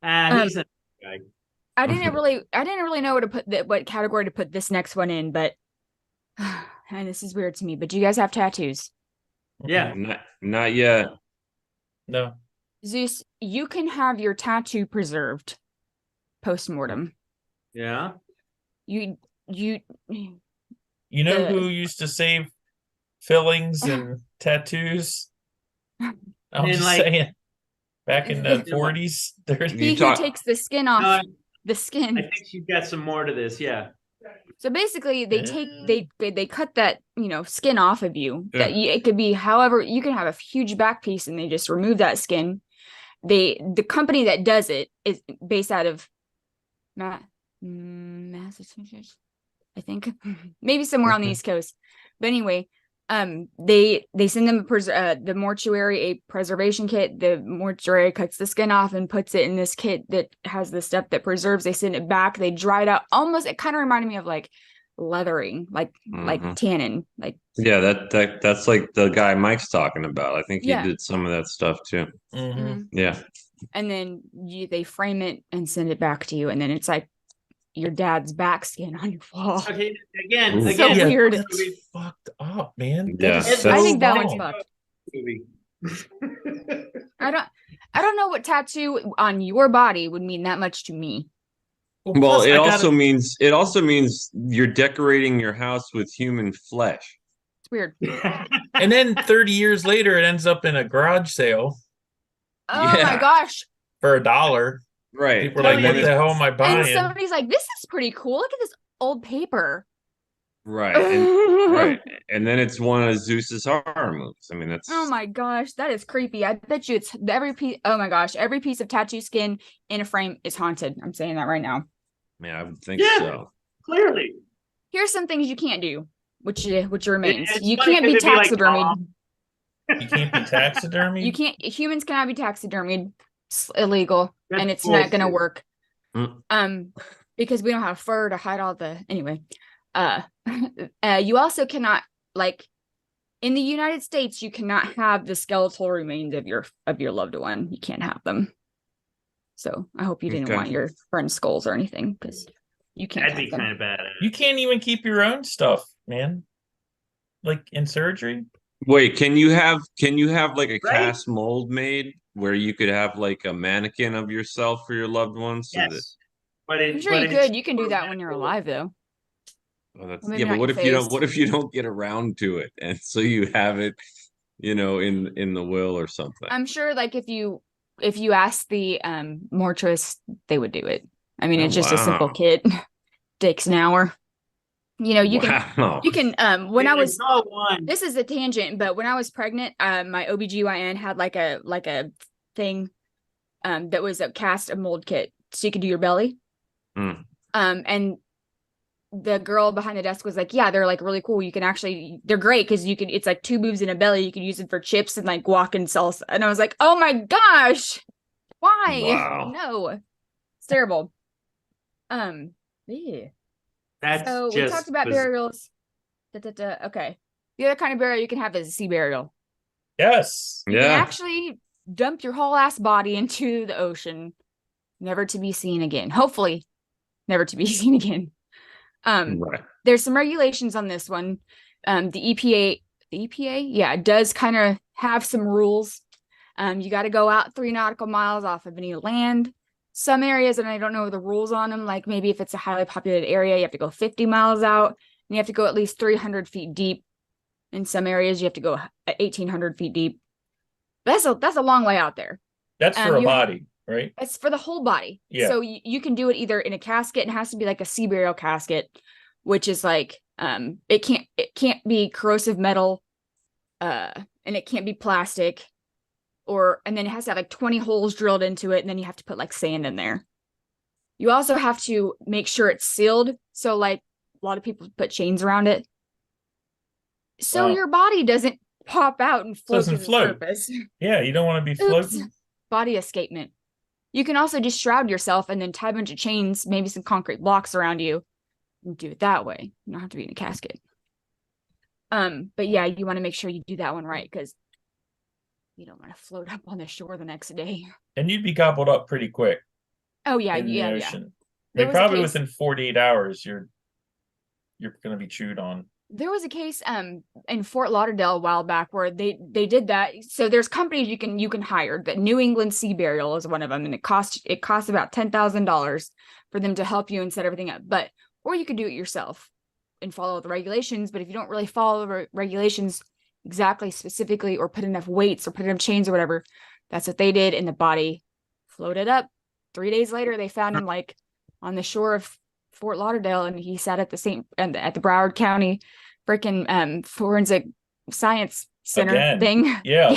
He's a guy. I didn't really know what category to put this next one in, but and this is weird to me, but do you guys have tattoos? Yeah. Not yet. No. Zeus, you can have your tattoo preserved post-mortem. Yeah. You You know who used to save fillings and tattoos? I'm And, just like- saying. Back in the He 40s, 30s. he who talk- takes the skin off No, the I skin. think she's got some more to this. Yeah. So basically, they cut that skin off of you. Yeah. It could be however you can have a huge back piece, and they just remove that skin. The company that does it is based out of Massachusetts, I think, maybe somewhere on the Okay. East Coast. But anyway, they send them the mortuary a preservation kit. The mortuary cuts the skin off and puts it in this kit that has the stuff that preserves. They send it back. They dry it out. Almost, it kind of reminded me of like leathering, like tannin, like Yeah, that's like the guy Mike's talking about. I think he Yeah. did some of that stuff too. Mhm. Yeah. and then they frame it and send it back to you, and then it's like your dad's back skin on your wall. Okay. Again. Ooh. So Again. weird. That's fucked up, man. Yeah, That is I so think that one's wrong. fucked. Movie. I don't know what tattoo on your body would mean that much to me. Well, plus, it I also gotta- means you're decorating your house with human flesh. It's weird. And then 30 years later, it ends up in a garage sale Oh my Yeah. gosh. for $1. Right. People are like, Oh, what yeah. the hell am I And buying? somebody's like, this is pretty cool. Look at this old paper. Right. And right. And then it's one of Zeus's horror movies. I mean, that's Oh my gosh, that is creepy. I bet you it's every piece. Oh my gosh, every piece of tattoo skin in a frame is haunted. I'm saying that right now. man, I would think Yeah. so. Clearly. Here's some things you can't do, which remains. It's You funny can't 'cause be it'd be like, taxidermied. You can't be taxidermy. You can't. Humans cannot be taxidermied. It's illegal, That's and it's not going to bullshit. work. Mm. Because we don't have fur to hide all the. Anyway, you also cannot, like, in the United States, you cannot have the skeletal remains of your loved one. You can't have them. So I hope you didn't Okay. want your friend's skulls or anything, because you can't That'd have be them. kind of bad. You can't even keep your own stuff, man. Like in surgery. Wait, can you have like a Right? cast mold made where you could have like a mannequin of yourself for your loved ones? So Yes. But I'm sure you could. You can do that when you're alive, though. Well, that's, Well, maybe yeah, not but what your if you don't? face. What if you don't get around to it, and so you have it, in the will or something? I'm sure, like, if you ask the mortuist, they would do it. I mean, Oh, it's just a simple wow. kit. Takes an hour. You Wow. can when I was saw one. this is a tangent, but when I was pregnant, my OBGYN had like a thing that was a cast a mold kit, so you could do your belly. Mm. And the girl behind the desk was like, yeah, they're like really cool. You can actually, they're great because it's like 2 boobs and a belly. You can use it for chips and like guac and salsa. And I was like, oh my gosh, why? Wow. No, it's terrible. Yeah. That's So we just talked about burials. Okay. The other kind of burial you can have is a sea burial. Yes. You can Yeah. actually dump your whole ass body into the ocean, never to be seen again. Hopefully, never to be seen again. Right. There's some regulations on this one. The EPA, yeah, it does kind of have some rules. You got to go out 3 nautical miles off of any land. Some areas, and I don't know the rules on them, like maybe if it's a highly populated area, you have to go 50 miles out, and you have to go at least 300 feet deep. In some areas, you have to go 1,800 feet deep. That's a long way out there. That's for a you body, right? It's for the whole body. Yeah. So you can do it either in a casket. It has to be like a sea burial casket, which is like it can't be corrosive metal, and it can't be plastic, and then it has to have like 20 holes drilled into it, and then you have to put like sand in there. You also have to make sure it's sealed. So like a lot of people put chains around it, so Wow. your body doesn't pop out and float to Doesn't the float. surface. Yeah, you don't want to be Oops. floating. Body escapement. You can also just shroud yourself and then tie a bunch of chains, maybe some concrete blocks around you, and do it that way. You don't have to be in a casket. But yeah, you want to make sure you do that one right, because you don't want to float up on the shore the next day. And you'd be gobbled up pretty quick Oh yeah, in the yeah. ocean. I There mean, was a probably case- within 48 hours, you're going to be chewed on. There was a case in Fort Lauderdale a while back where they did that. So there's companies you can hire. That New England Sea Burial is one of them, and it costs about $10,000 for them to help you and set everything up. But or you could do it yourself and follow the regulations. But if you don't really follow the regulations exactly specifically, or put enough weights or put enough chains or whatever, that's what they did, and the body floated up. 3 days later, they found him like on the shore of Fort Lauderdale, and he sat at the Broward County freaking forensic science center Again. thing. Yeah.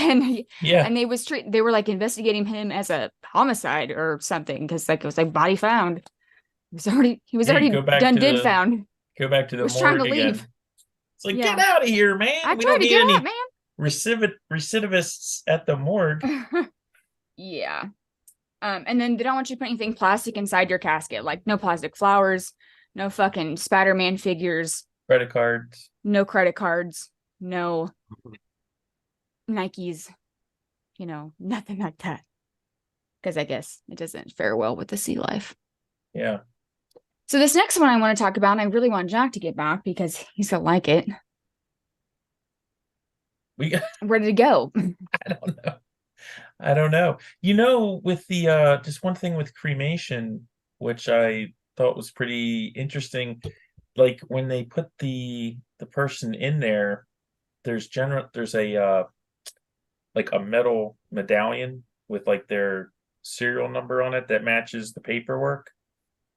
Yeah. And they were like investigating him as a homicide or something, because like it was like body found. He was already go back done to did the- found. Go back to the Was trying to morgue again. leave. It's like, Yeah. get out of here, man. I We tried don't to need get any out, man. recidivists at the morgue. Yeah. And then they don't want you to put anything plastic inside your casket, like no plastic flowers, no fucking Spider-Man figures, Credit cards. no credit cards, no Nikes, nothing like that. Because I guess it doesn't fare well with the sea life. Yeah. So this next one I want to talk about, and I really want Jack to get back because he's gonna like it. Where did it go? I don't know. With the just one thing with cremation, which I thought was pretty interesting, like when they put the person in there, there's a like a metal medallion with like their serial number on it that matches the paperwork.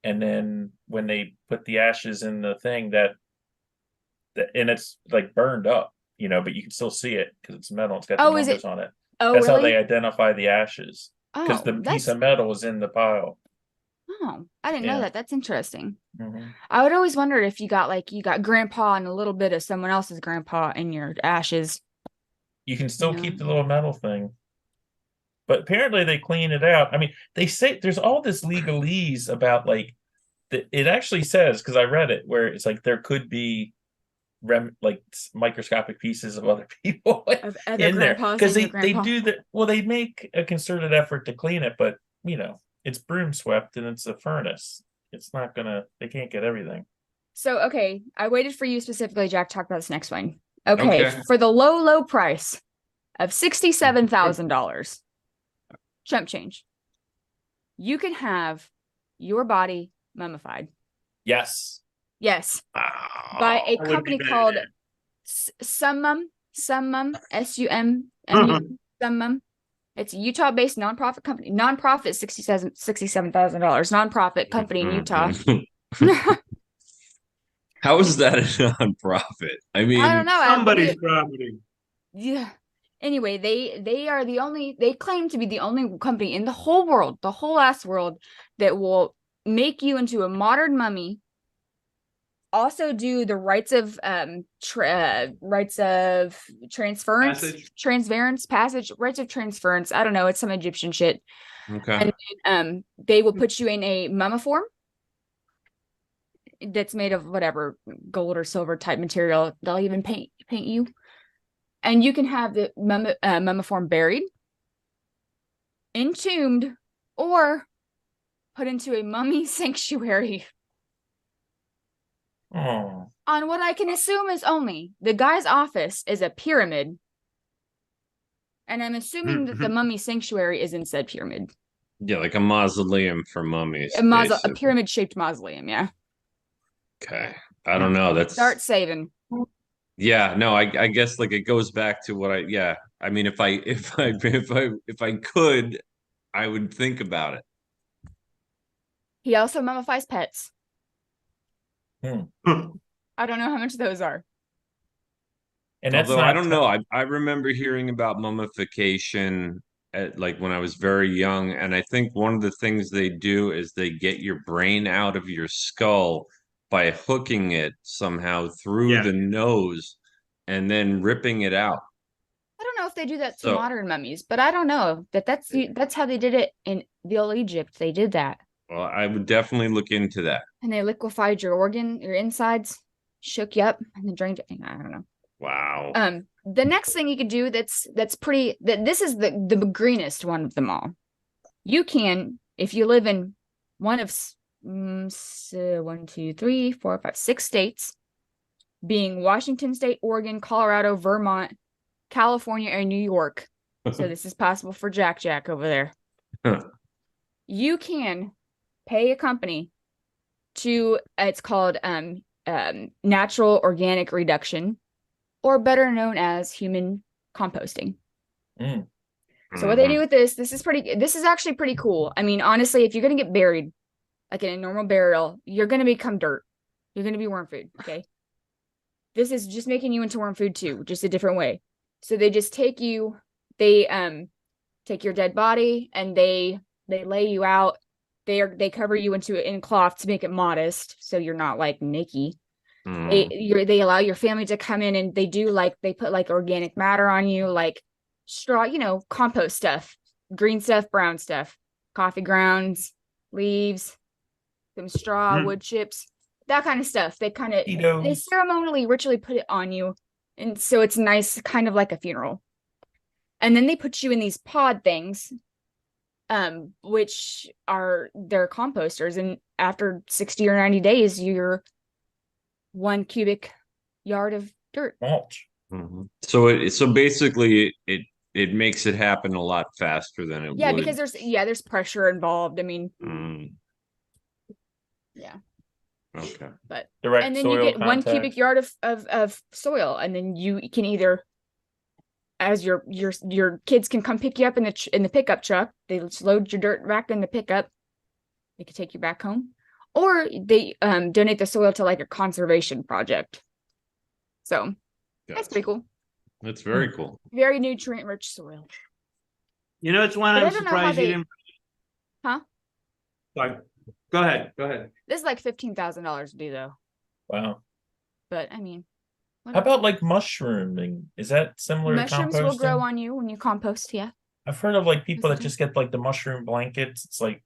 And then when they put the ashes in the thing, and it's like burned up, but you can still see it because it's metal. It's got the numbers on it. Oh, That's really? how they identify the ashes, because the piece of metal is in the pile. Oh, I didn't know that. That's interesting. Mhm. I would always wonder if you got grandpa and a little bit of someone else's grandpa in your ashes. You can still keep the little metal thing, but apparently they clean it out. I mean, they say there's all this legalese about like it actually says, because I read it, where it's like there could be like microscopic pieces of other people in there, because they do that. Well, they make a concerted effort to clean it, but it's broom swept and it's a furnace. It's not they can't get everything. So, okay, I waited for you specifically, Jack, to talk about this next one. Okay. For the low price of $67,000, chump change, you can have your body mummified. Yes. By a company called Summum, Summum, Summum. It's a Utah-based nonprofit company. Nonprofit, $67,000. Nonprofit company in Utah. How is that a nonprofit? I mean, I don't know. Somebody's property. Yeah. Anyway, they claim to be the only company in the whole world, the whole ass world, that will make you into a modern mummy. Also do the rites of transference, rites of transference. I don't know. It's some Egyptian shit. Okay. And then, they will put you in a mummiform that's made of whatever gold or silver type material. They'll even paint you, and you can have the mummiform buried, entombed, or put into a mummy sanctuary. Oh. On what I can assume is only the guy's office is a pyramid, and I'm assuming that the mummy sanctuary is in said pyramid. Yeah, like a mausoleum for mummies. A pyramid-shaped mausoleum, yeah. Okay. I don't know. That's Start saving. Yeah, no, I guess like it goes back to what I mean, if I could, I would think about it. He also mummifies pets. Hmm. I don't know how much those are. And that's Although I don't know, I remember hearing about mummification at like when I was very young, and I think one of the things they do is they get your brain out of your skull by hooking it somehow through the nose and then ripping it out. I don't know if they do that to modern mummies, but I don't know that's how they did it in the old Egypt. They did that. Well, I would definitely look into that. And they liquefied your insides, shook you up, and then drained it. I don't know. Wow. The next thing you could do this is the greenest one of them all. You can, if you live in one of 6 states, being Washington State, Oregon, Colorado, Vermont, California, and New York. So this is possible for Jack over there. You can pay a company to, it's called natural organic reduction, or better known as human composting. Mm. So what they do with this is actually pretty cool. I mean, honestly, if you're going to get buried, like in a normal burial, you're going to become dirt. You're going to be worm food, okay? This is just making you into worm food too, just a different way. So they just take you, they take your dead body and they lay you out. They cover you in cloth to make it modest, so you're not like Nikki. They allow your family to come in, and they put like organic matter on you, like straw, compost stuff, green stuff, brown stuff, coffee grounds, leaves, some straw, wood chips, that kind of stuff. They ceremonially, ritually put it on you, and so it's nice, kind of like a funeral. And then they put you in these pod things, which they're composters, and after 60 or 90 days, you're 1 cubic yard of dirt. Mulch. So basically it makes it happen a lot faster than it would. Because there's pressure involved. I mean, yeah. Okay. But Direct and then soil you get 1 contact. cubic yard of soil, and then you can either, as your kids can come pick you up in the pickup truck, they just load your dirt back in the pickup. They can take you back home, or they donate the soil to like a conservation project. So that's pretty cool. That's very cool. Very nutrient rich soil. It's one I'm surprised you didn't. Huh? Sorry. Go ahead. This is like $15,000 to do though. Wow. But I mean, how about like mushrooming? Is that similar mushrooms to composting? will grow on you when you compost? Yeah. I've heard of like people that just get like the mushroom blankets. It's like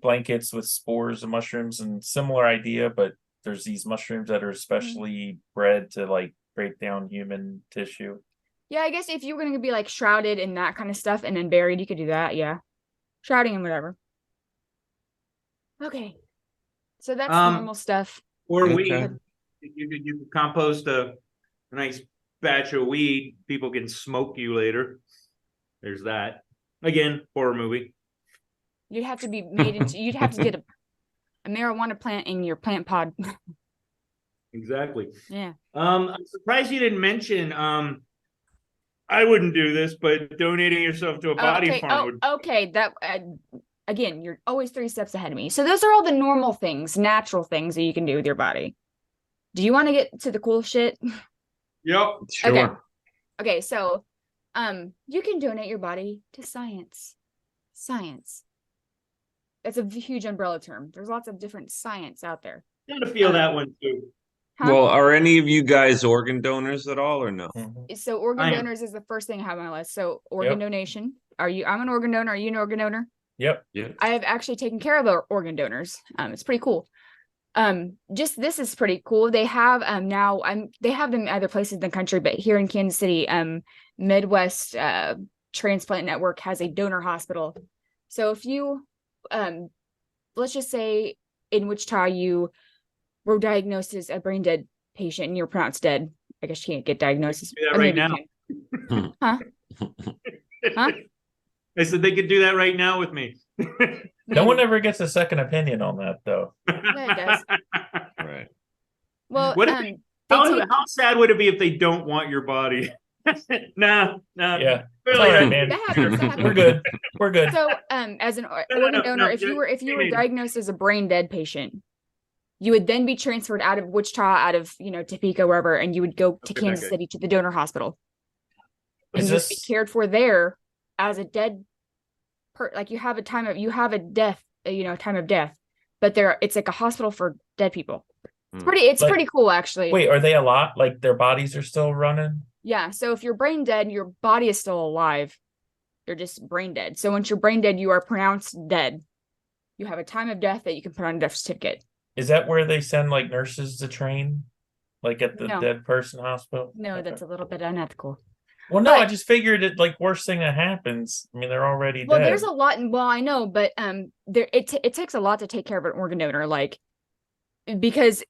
blankets with spores of mushrooms, and similar idea, but there's these mushrooms that are especially bred to like break down human tissue. Yeah, I guess if you were going to be like shrouded in that kind of stuff and then buried, you could do that. Yeah. Shrouding and whatever. Okay. So that's normal stuff. Or weed. You could compost a nice batch of weed. People can smoke you later. There's that. Again, horror movie. You'd have to be made into, you'd have to get a marijuana plant in your plant pod. Exactly. Yeah. I'm surprised you didn't mention, I wouldn't do this, but donating yourself to a body farm would. Okay. That, again, you're always 3 steps ahead of me. So those are all the normal things, natural things that you can do with your body. Do you want to get to the cool shit? Yep. Sure. Okay. So, you can donate your body to science. Science. That's a huge umbrella term. There's lots of different science out there. Gotta feel that one too. Huh? Well, are any of you guys organ donors at all or no? So organ donors is the first thing I have on my list. So organ donation. I'm an organ donor. Are you an organ donor? Yep. Yeah. I have actually taken care of organ donors. It's pretty cool. This is pretty cool. They have they have them in other places in the country, but here in Kansas City, Midwest Transplant Network has a donor hospital. So if you let's just say in Wichita you were diagnosed as a brain dead patient and you're pronounced dead. I guess you can't get diagnosis. Do that right now. Huh? Huh? I said they could do that right now with me. No one ever gets a second opinion on that, though. Yeah, it does. Right. Well, how sad would it be if they don't want your body? Nah. Yeah. It's all right, man. That happens. We're good. We're good. So, as an organ donor, if you were diagnosed as a brain dead patient, you would then be transferred out of Wichita, out of Topeka, wherever, and you would go to Kansas City to the donor hospital, and you'd be cared for there as a dead. Like you have a time of death, time of death, but it's like a hospital for dead people. It's pretty cool, actually. Wait, are they a lot? Like their bodies are still running? Yeah. So if you're brain dead, your body is still alive. You're just brain dead. So once you're brain dead, you are pronounced dead. You have a time of death that you can put on a death certificate. Is that where they send like nurses to train? Like at the No. dead person hospital? No, that's a little bit unethical. Well, no, But- I just figured it like worst thing that happens. I mean, they're already Well, dead. there's a lot, I know, but it takes a lot to take care of an organ donor, like, because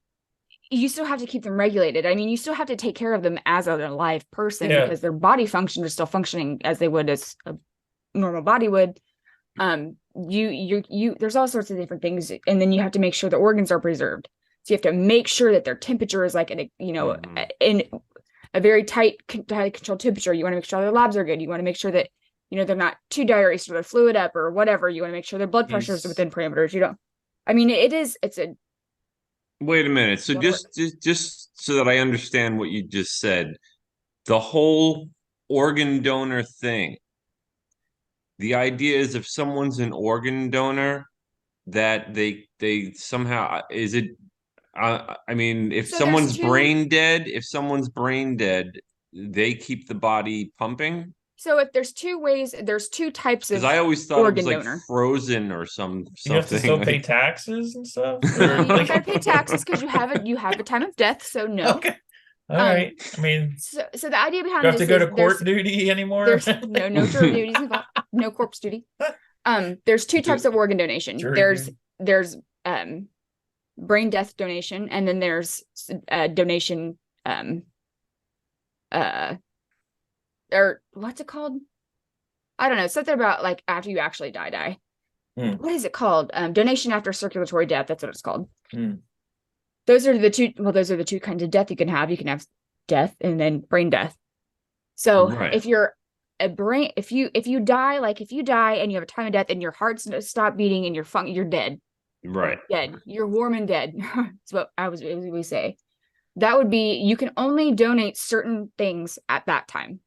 you still have to keep them regulated. I mean, you still have to take care of them as an alive person Yeah. because their body function is still functioning as they would as a normal body would. There's all sorts of different things, and then you have to make sure the organs are preserved. So you have to make sure that their temperature is like in a very tight controlled temperature. You want to make sure their labs are good. You want to make sure that they're not too diuresed or they're fluid up or whatever. You want to make sure their blood pressure is within parameters. I mean, it's a Wait a minute. So just so that I understand what you just said, the whole organ donor thing. The idea is if someone's an organ donor, that they somehow is it. I mean, if So someone's there's brain dead, they keep the body pumping. So if there's two types Because of I always thought it was organ like donor. frozen or something. You have to still pay like- taxes and stuff. You don't gotta pay taxes because you have a time of death. So no. Okay. All right. I mean, So the idea behind do you have this to go is to court duty anymore? there's no jury duties involved, no corpse duty. There's two types of organ donation. Jury There's brain death donation, and then there's donation or what's it called? I don't know, something about like after you actually die. What is it called? Donation after circulatory death. That's what it's called. Those are the two kinds of death you can have. You can have death and then brain death. So Right. if you're if you die and you have a time of death and your heart's stop beating and you're dead. Right. Dead. You're warm and dead. That's what we say. That would be, you can only donate certain things at that time.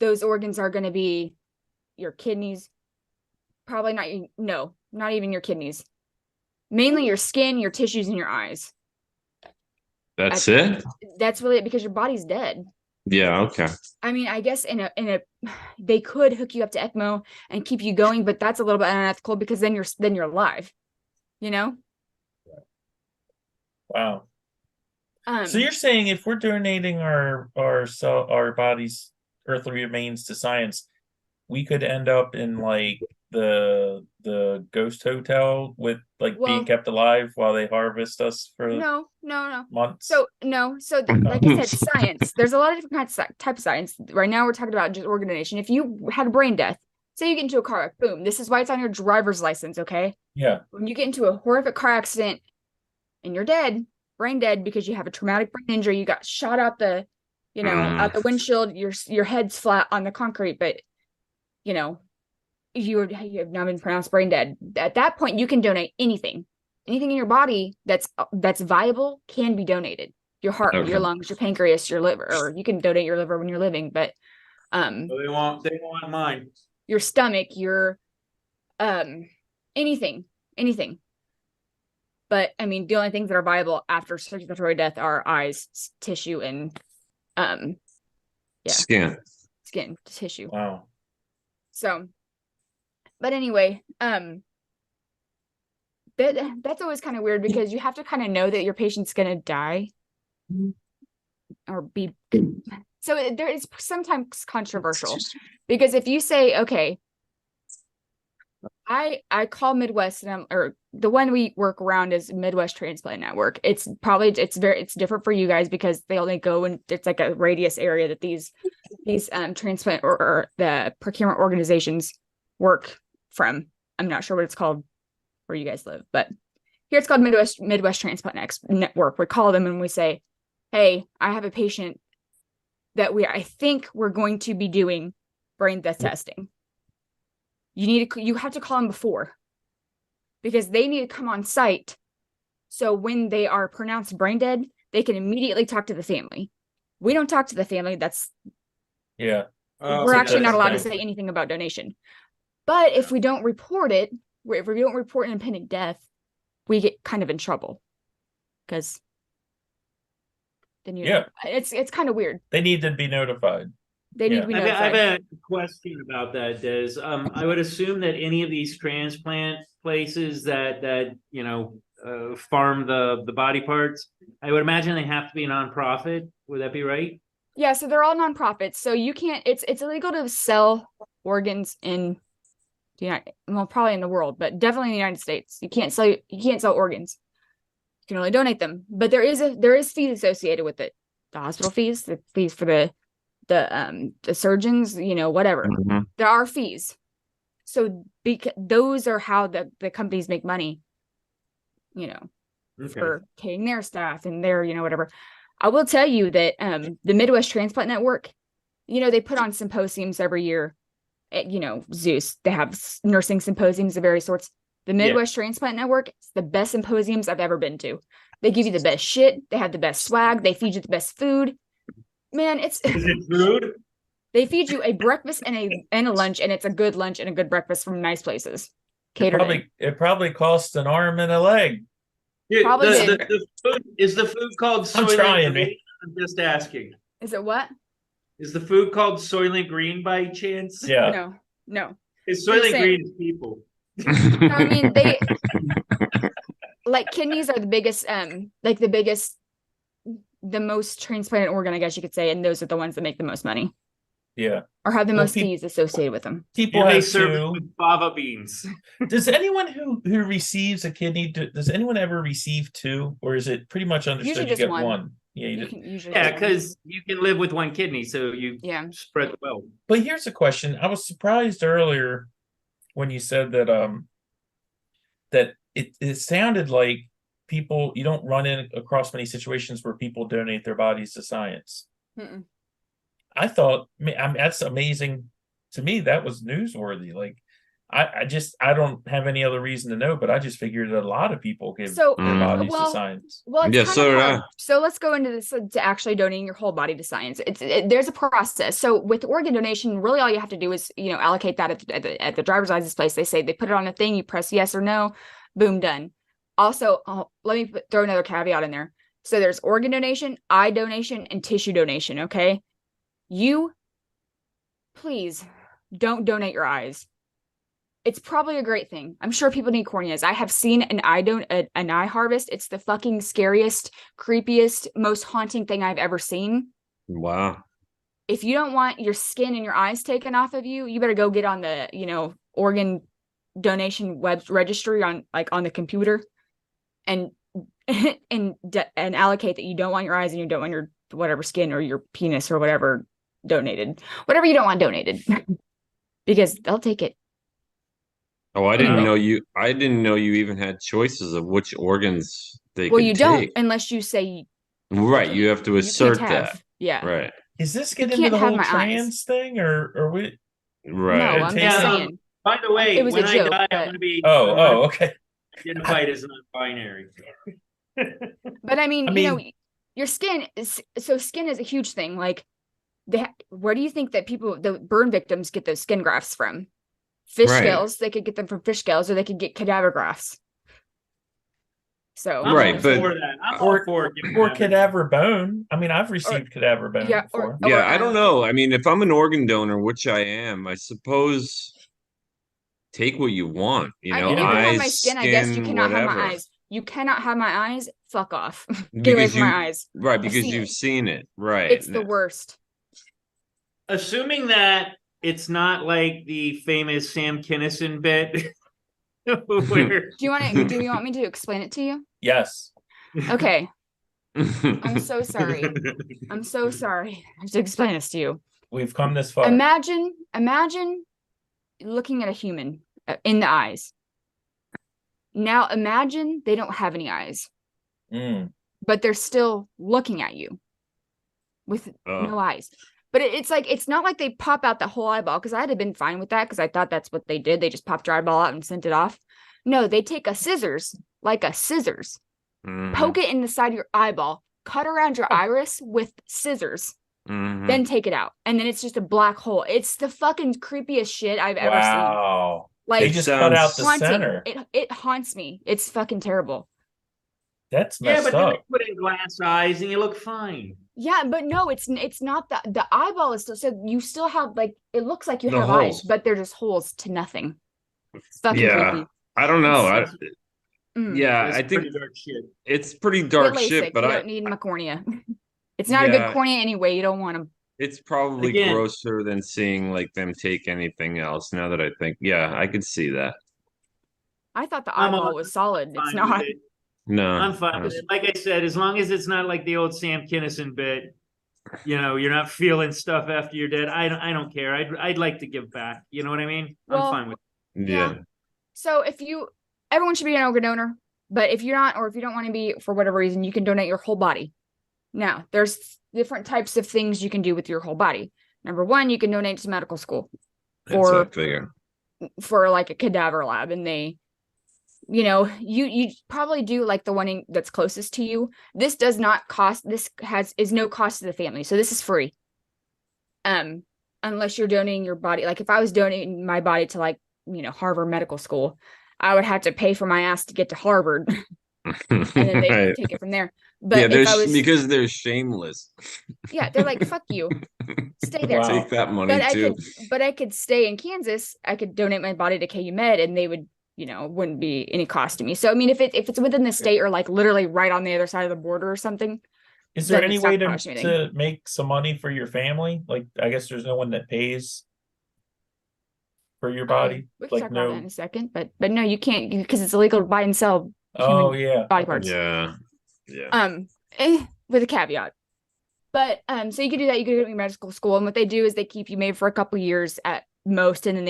Those organs are going to be your kidneys. Probably not even your kidneys. Mainly your skin, your tissues, and your eyes. That's it? That's really it because your body's dead. Yeah, okay. I mean, I guess they could hook you up to ECMO and keep you going, but that's a little bit unethical because then you're alive. Wow. So you're saying if we're donating our body's earthly remains to science, we could end up in like the ghost hotel with being kept alive while they harvest us for no months. So like I said, science, there's a lot of different type of science. Right now we're talking about just organ donation. If you had a brain death, say you get into a car wreck, boom, this is why it's on your driver's license. Okay, yeah, when you get into a horrific car accident and you're dead, brain dead, because you have a traumatic brain injury, you got shot out the out the windshield, your head's flat on the concrete, but you have now been pronounced brain dead. At that point, you can donate anything in your body that's viable can be donated. Your heart, your lungs, your pancreas, your liver, or you can donate your liver when you're living, but they want mine. your stomach, your anything. But I mean, the only things that are viable after circulatory death are eyes, tissue, and Skin tissue. Wow. So, but anyway, that's always kind of weird because you have to kind of know that your patient's gonna die or be. So there is sometimes controversial because if you say, okay, I call Midwest or the one we work around is Midwest Transplant Network. It's different for you guys because they only go and it's like a radius area that these transplant or the procurement organizations work from. I'm not sure what it's called where you guys live, but here it's called Midwest Transplant Network. We call them and we say, hey, I have a patient that I think we're going to be doing brain death testing. You have to call them before because they need to come on site. So when they are pronounced brain dead, they can immediately talk to the family. We don't talk to the family. Yeah. We're actually not allowed to say anything about donation. But if we don't report it, if we don't report an impending death, we get kind of in trouble because then it's kind of weird. They need to be notified. They need to be I notified. have a question about that, Des. I would assume that any of these transplant places that farm the body parts, I would imagine they have to be a nonprofit. Would that be right? Yeah, so they're all nonprofits. So you can't. It's illegal to sell organs in probably in the world, but definitely in the United States. You can't sell organs. can only donate them. But there is fees associated with it. The hospital fees, the fees for the surgeons, whatever. Mhm. There are fees. So those are how the companies make money, Okay. for paying their staff and their, whatever. I will tell you that the Midwest Transplant Network, they put on symposiums every year at, Zeus. They have nursing symposiums of various sorts. The Midwest Transplant Network is the best symposiums I've ever been to. They give you the best shit. They have the best swag. They feed you the best food. Man, Is it food? they feed you a breakfast and a lunch, and it's a good lunch and a good breakfast from nice places. It Catered in. probably costs an arm and a leg. Yeah, Probably did. the food, is the food called I'm Soylent trying, Green? man. I'm just asking. Is it what? Is the food called Soylent Green by chance? No. It's I'm Soylent saying- Green is people. I mean, they like kidneys are the biggest, the most transplanted organ, I guess you could say, and those are the ones that make the most money Yeah. or have the Well, most fees associated with them. People And they have serve it two. with fava beans. Does anyone who receives a kidney, does anyone ever receive two, or is it pretty much understood Usually you just get one. one? Yeah, You can usually Yeah, just one. because you can live with one kidney, so you spread the wealth. But here's a question. I was surprised earlier when you said that that it sounded like people, you don't run across many situations where people donate their bodies to science. Mm-mm. I thought, I mean, that's amazing to me. That was newsworthy. Like, I don't have any other reason to know, but I just figured that a lot of people give So, their bodies to well, science. Well, it's Yeah, kind so of did hard. I. So let's go into this to actually donating your whole body to science. There's a process. So with organ donation, really all you have to do is allocate that at the driver's license place. They say they put it on a thing, you press yes or no, boom, done. Also, let me throw another caveat in there. So there's organ donation, eye donation, and tissue donation. Okay, you please don't donate your eyes. It's probably a great thing. I'm sure people need corneas. I have seen an eye harvest. It's the fucking scariest, creepiest, most haunting thing I've ever seen. Wow. If you don't want your skin and your eyes taken off of you, you better go get on the, organ donation web registry on the computer and and allocate that you don't want your eyes and you don't want your whatever skin or your penis or whatever donated. Whatever you don't want donated. Because they'll take it. Oh, I didn't Anyway. know you. I didn't know you even had choices of which organs they Well, could you don't take. unless you say Right, you have to you assert can't that. have. Yeah. Right, Is this You get into can't the have whole my eyes. trans thing, or we? right. No, I'm just Yeah, saying. By the way, It was when a I joke, die, but- I'm going to be Oh, okay. identified as non-binary. But I mean, I your skin is a huge thing. Like, where do you think that the burn victims get those skin grafts from? Fish Right. scales. They could get them from fish scales, or they could get cadaver grafts. So I'm Right, all but- for that. I'm Or- all for giving Or that. cadaver bone. I mean, I've received cadaver bone yeah, before. or- Yeah, I don't know. I mean, if I'm an organ donor, which I am, I suppose take what you want. You I know, mean, you can have my eyes, skin. I guess you skin, cannot have whatever. my eyes. You cannot have my eyes. Fuck off. Get Because away from you- my eyes. Right, because seen you've it. seen it. Right. It's the worst. Assuming that it's not like the famous Sam Kinison bit. Where Do you want me to explain it to you? Yes. Okay. I'm so sorry. I'm so sorry. I have to explain this to you. We've come this far. Imagine looking at a human in the eyes. Now imagine they don't have any eyes, Mm. but they're still looking at you with no eyes. But it's not like they pop out the whole eyeball, because I'd have been fine with that, because I thought that's what they did. They just popped your eyeball out and sent it off. No, they take a scissors, Mhm, poke it in the side of your eyeball, cut around your iris with scissors, mhm. then take it out. And then it's just a black hole. It's the fucking creepiest shit I've ever seen. Wow. Like, They just cut out sounds the haunting. center. It haunts me. It's fucking terrible. That's yeah, messed but then up. they put in glass eyes and you look fine. Yeah, but no, it's not the eyeball is still, so you still have, like, it looks like you The have holes. eyes, but they're just holes to nothing. It's fucking Yeah. creepy. I don't know. That's- Yeah, That's I think pretty dark shit. it's pretty Get dark LASIK. shit, but You I don't need my cornea. It's not a Yeah. good cornea anyway. You don't want them. it's probably Again- grosser than seeing like them take anything else. Now that I think, yeah, I could see that. I thought the I'm eyeball on- was solid. It's Fine with not. it. No, I'm fine with it. Like I said, as long as it's not like the old Sam Kinison bit, you're not feeling stuff after you're dead. I don't care. I'd like to give back. You know what I mean? I'm Well, fine with it. yeah. So everyone should be an organ donor, but if you're not, or if you don't want to be for whatever reason, you can donate your whole body. Now, there's different types of things you can do with your whole body. Number one, you can donate to medical school That's what I figure. for like a cadaver lab, and you probably do like the one that's closest to you. This does not cost. Is no cost to the family, so this is free. Unless you're donating your body. Like if I was donating my body to like Harvard Medical School, I would have to pay for my ass to get to Harvard, and then they Right. take it from there. But Yeah, if I was, because they're shameless. yeah, they're like, fuck you, stay there. Wow. Take that money But too. I could stay in Kansas. I could donate my body to KU Med, and they would, wouldn't be any cost to me. So I mean, if it's within the state or like literally right on the other side of the border or something, Is there then any it's not way gonna cost you anything. to make some money for your family? Like, I guess there's no one that pays for your body. We can Like, talk about that no. in a second, but no, you can't because it's illegal to buy and sell Oh human yeah. body parts. Yeah. Yeah. With a caveat. But so you could do that. You could go to medical school, and what they do is they keep you maybe for a couple years at most, and then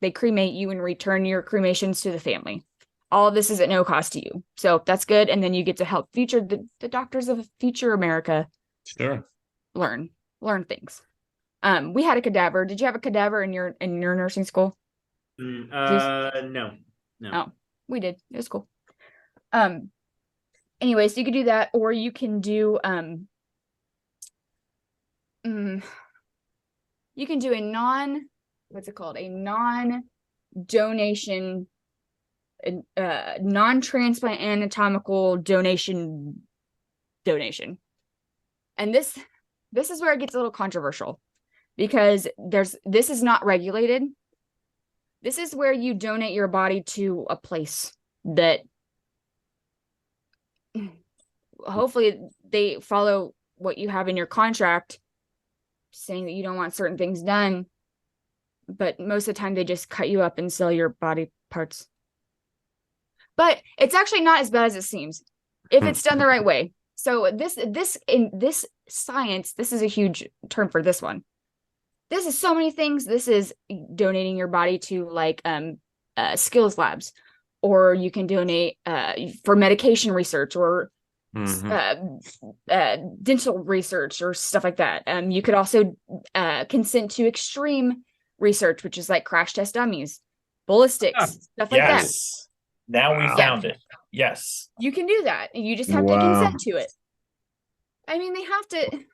they cremate you and return your cremations to the family. All of this is at no cost to you, so that's good. And then you get to help the doctors of future America Sure. learn things. We had a cadaver. Did you have a cadaver in your nursing school? No. Oh, we did. It was cool. Anyways, you could do that, or you can do you can do a non-donation, non-transplant anatomical donation. And this is where it gets a little controversial, because this is not regulated. This is where you donate your body to a place that hopefully they follow what you have in your contract, saying that you don't want certain things done, but most of the time they just cut you up and sell your body parts. But it's actually not as bad as it seems if it's done the right way. So in this science, this is a huge term for this one. This is so many things. This is donating your body to like skills labs, or you can donate for medication research, or dental research, or stuff like that. You could also consent to extreme research, which is like crash test dummies, ballistics, stuff like that. Yes. Now we Wow. found it. Yes. You can do that. You just have to consent to it. I mean, they have to.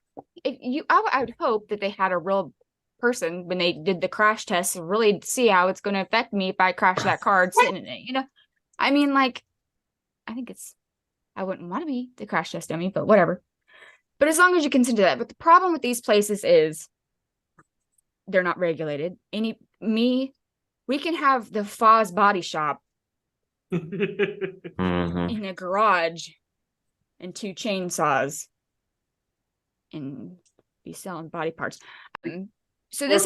I would hope that they had a real person when they did the crash test and really see how it's going to affect me if I crash that car sitting in it. I mean, like, I wouldn't want to be the crash test dummy, but whatever. But as long as you consent to that. But the problem with these places is they're not regulated. We can have the FOZ body shop in a garage and 2 chainsaws and be selling body parts. So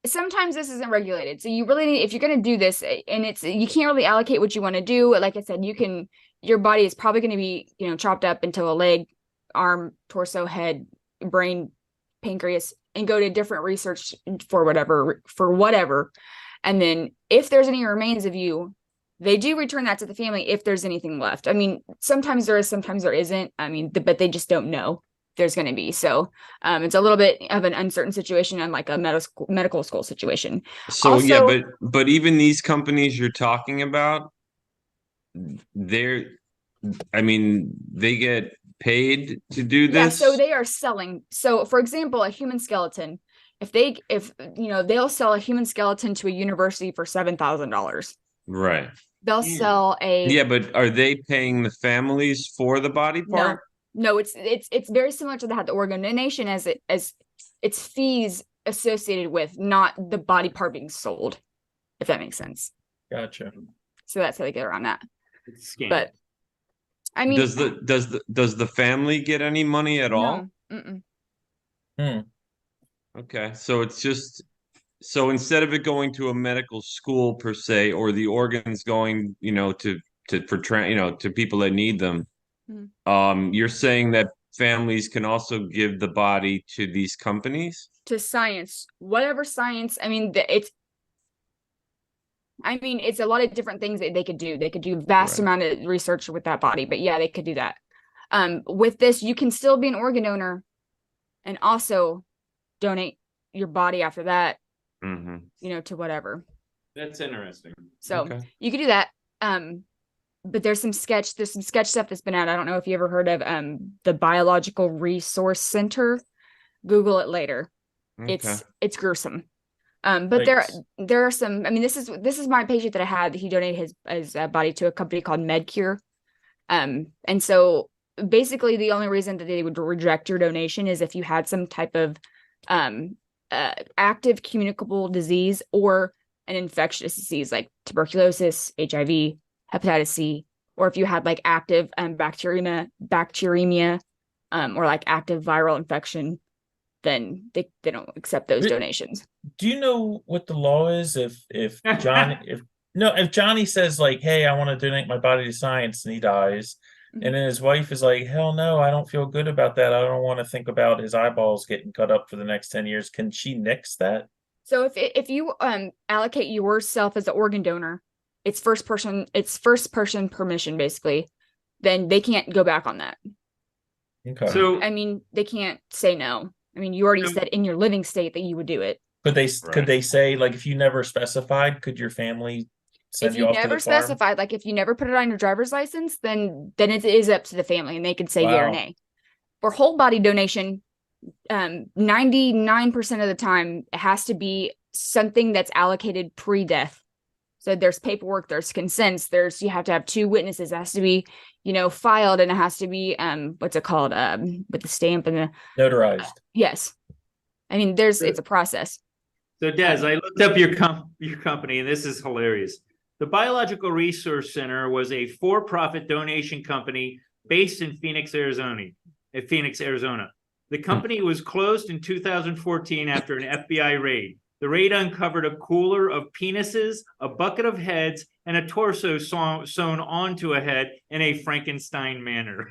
sometimes this isn't regulated. So you really need, if you're going to do this, and you can't really allocate what you want to do. Like I said, your body is probably going to be, chopped up into a leg, arm, torso, head, brain, pancreas, and go to different research for whatever. And then if there's any remains of you, they do return that to the family if there's anything left. I mean, sometimes there is, sometimes there isn't. I mean, but they just don't know there's going to be. So it's a little bit of an uncertain situation, unlike a medical school situation. So Also, yeah, but even these companies you're talking about, they get paid to do this. Yeah, so they are selling. So for example, a human skeleton, they'll sell a human skeleton to a university for $7,000. Right. They'll sell Yeah, but are they paying the families for the body part? No, it's very similar to the organ donation, as it's fees associated with, not the body part being sold, if that makes sense. Gotcha. So that's how they get around that. But I mean, does the family get any money at all? No. Okay, so it's just, so instead of it going to a medical school per se, or the organs going, to to people that need them. Mhm. You're saying that families can also give the body to these companies? To science, whatever science. I mean, it's a lot of different things that they could do. They could do vast Right. amount of research with that body, but yeah, they could do that. With this, you can still be an organ donor and also donate your body after that, to whatever. That's interesting. So Okay. you could do that. But there's some sketch stuff that's been out. I don't know if you ever heard of the Biological Resource Center. Google it later. Okay. It's gruesome. But Thanks. there are some. I mean, this is my patient that I had. He donated his body to a company called MedCure. And so basically the only reason that they would reject your donation is if you had some type of active communicable disease or an infectious disease like tuberculosis, HIV, hepatitis C, or if you had like active bacteremia, or like active viral infection, then they don't accept those donations. Do you know what the law is if Johnny says like, hey, I want to donate my body to science, and he dies, and then his wife is like, hell no, I don't feel good about that. I don't want to think about his eyeballs getting cut up for the next 10 years. Can she nix that? So if you allocate yourself as an organ donor, it's first person permission basically, then they can't go back on that. Okay. So I mean, they can't say no. I mean, you already said in your living state that you would do it. Could they say like, if you never specified, could your family send If you you off to never the farm? specified, like if you never put it on your driver's license, then it is up to the family and they can say yeah or Wow. nay. For whole body donation, 99% of the time it has to be something that's allocated pre-death. So there's paperwork, there's consents, you have to have two witnesses, it has to be, filed, and it has to be what's it called? With the stamp and the Notarized. yes. I mean, it's a process. So Des, I looked up your company, and this is hilarious. The Biological Resource Center was a for-profit donation company based in Phoenix, Arizona. The company was closed in 2014 after an FBI raid. The raid uncovered a cooler of penises, a bucket of heads, and a torso sewn onto a head in a Frankenstein manner.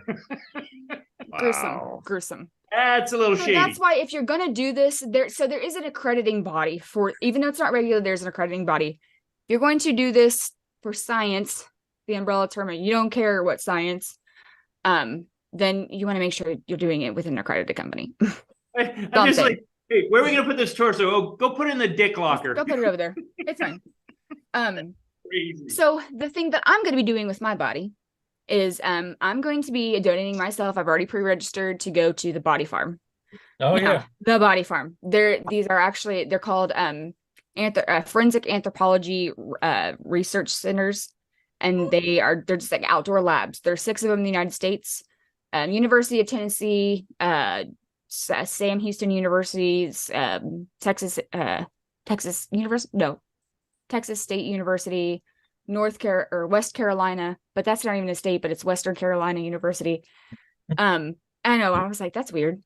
Wow. Gruesome. That's a little So shady. that's why if you're gonna do this, there is an accrediting body for, even though it's not regular, there's an accrediting body. If you're going to do this for science, the umbrella term, and you don't care what science, then you want to make sure you're doing it with an accredited company. I'm just like, hey, where are we gonna put this torso? Oh, go put it in the dick locker. Go put it over there. It's fine. Crazy. So the thing that I'm going to be doing with my body is I'm going to be donating myself. I've already pre-registered to go to the body farm. Oh yeah. The body farm. These are actually, they're called forensic anthropology research centers, and they're just like outdoor labs. There's 6 of them in the United States. University of Tennessee, Sam Houston University, Texas State University, West Carolina, but that's not even a state, but it's Western Carolina University. I know, I was like, that's weird.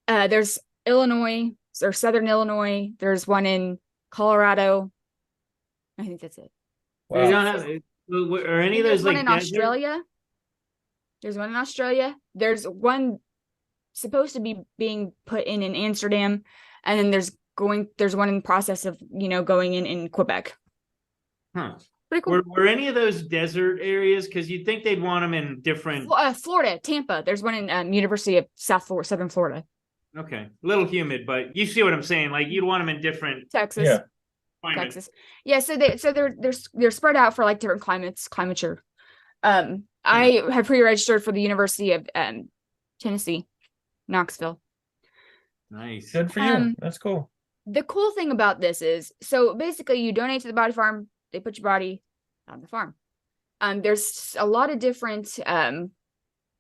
There's Illinois or Southern Illinois. There's one in Colorado. I think that's it. Wow. You don't have, are any of those like in Australia? There's one in Australia. There's one supposed to be being put in Amsterdam, and then there's one in the process of going in Quebec. Huh. Pretty cool. Were any of those desert areas? Because you'd think they'd want them in different. Florida, Tampa. There's one in University of Southern Florida. Okay, a little humid, but you see what I'm saying. Like you'd want them in different. Texas. Yeah. Texas. Yeah. So they're spread out for like different climature. I have pre-registered for the University of Tennessee, Knoxville. Nice. Good for you. That's cool. The cool thing about this is, so basically you donate to the body farm, they put your body on the farm. There's a lot of different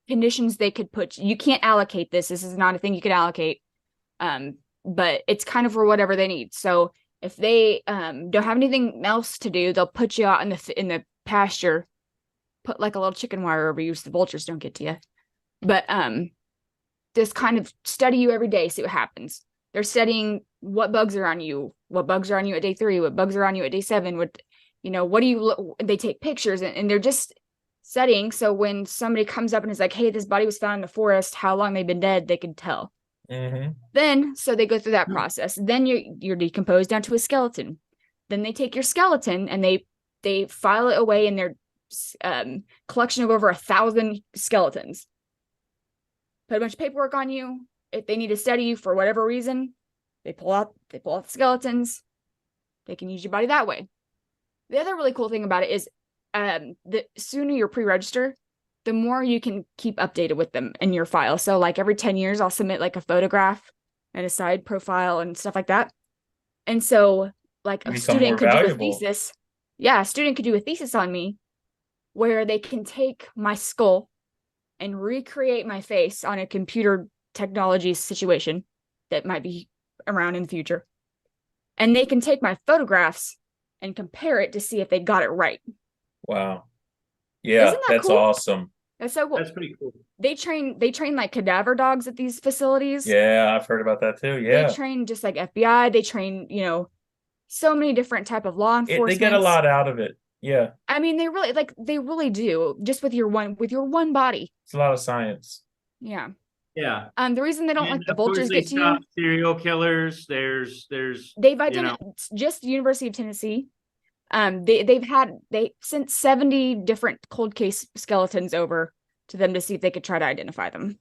conditions they could put. You can't allocate this. This is not a thing you could allocate. But it's kind of for whatever they need. So if they don't have anything else to do, they'll put you out in the pasture, put like a little chicken wire over you so the vultures don't get to you. But just kind of study you every day, see what happens. They're studying what bugs are on you at day 3, what bugs are on you at day 7, what do you look? They take pictures and they're just studying. So when somebody comes up and is like, hey, this body was found in the forest, how long they've been dead, they can tell. Then, so they go through that process. Then you're decomposed down to a skeleton. Then they take your skeleton and they file it away in their collection of over 1,000 skeletons. Put a bunch of paperwork on you. If they need to study you for whatever reason, they pull out the skeletons. They can use your body that way. The other really cool thing about it is the sooner you're pre-register, the more you can keep updated with them in your file. So like every 10 years, I'll submit like a photograph and a side profile and stuff like that. And so like a student could do a thesis. Yeah, a student could do a thesis on me where they can take my skull and recreate my face on a computer technology situation that might be around in the future. And they can take my photographs and compare it to see if they got it right. Wow. Yeah, that's cool? Awesome. That's so cool. That's pretty cool. They train like cadaver dogs at these facilities. Yeah, I've heard about that too. Yeah. They train just like FBI. They train, so many different type of law enforcement. They get a lot out of it. Yeah. I mean, they really do, just with your one body. It's a lot of science. Yeah. Yeah. The reason they don't let the vultures get to you. Serial killers. There's they've identified just the University of Tennessee. They sent 70 different cold case skeletons over to them to see if they could try to identify them.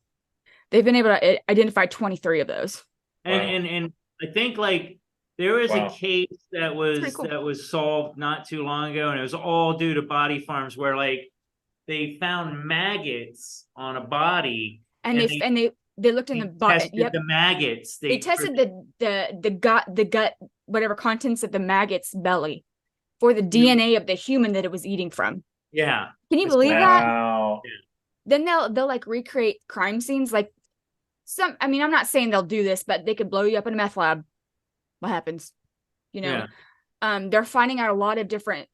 They've been able to identify 23 of those. And I think like there was a case that was solved not too long ago, and it was all due to body farms where like they found maggots on a body. And they looked in the body. Yep. The maggots. They tested the gut, whatever contents of the maggots' belly for the DNA of the human that it was eating from. Yeah. Can you believe that? Wow. Then they'll like recreate crime scenes. Like I'm not saying they'll do this, but they could blow you up in a meth lab. What happens? They're finding out a lot of different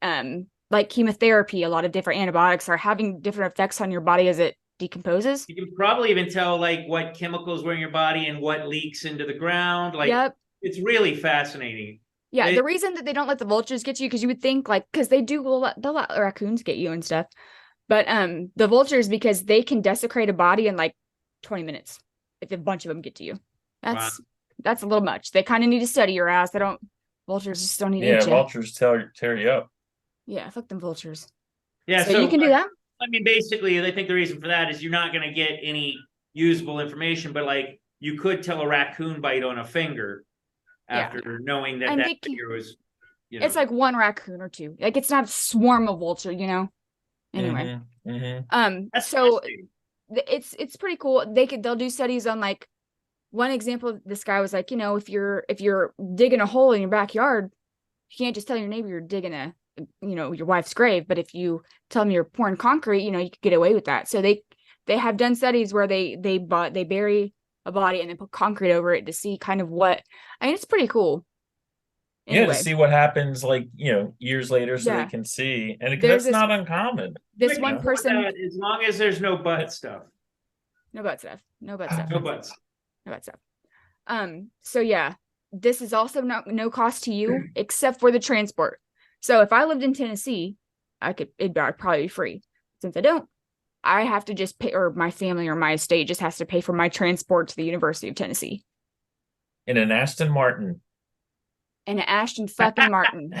like chemotherapy, a lot of different antibiotics are having different effects on your body as it decomposes. You can probably even tell like what chemicals were in your body and what leaks into the ground. Like It's really fascinating. Yeah, the reason that they don't let the vultures get you, because you would think like, because they'll let raccoons get you and stuff, but the vultures, because they can desecrate a body in like 20 minutes if a bunch of them get to you. That's a little much. They kind of need to study your ass. Vultures just don't need to eat you. Vultures tear you up. Yeah, fuck them vultures. Yeah, so you can do that. I mean, basically, I think the reason for that is you're not going to get any usable information, but like you could tell a raccoon bite on a finger after knowing that figure was, it's like one raccoon or two. Like it's not a swarm of vulture, Anyway, so it's pretty cool. They'll do studies on like one example. This guy was like, if you're digging a hole in your backyard, you can't just tell your neighbor you're digging your wife's grave, but if you tell them you're pouring concrete, you could get away with that. So they have done studies where they bury a body and then put concrete over it to see kind of it's pretty cool. Anyway. To see what happens like, years later so they can see. And that's not uncommon. This one person, as long as there's no butt stuff. No butt stuff. So yeah, this is also no cost to you except for the transport. So if I lived in Tennessee, it'd probably be free. Since I don't, I have to just pay, or my family or my estate just has to pay for my transport to the University of Tennessee. In an Aston Martin. In an Ashton fucking Martin.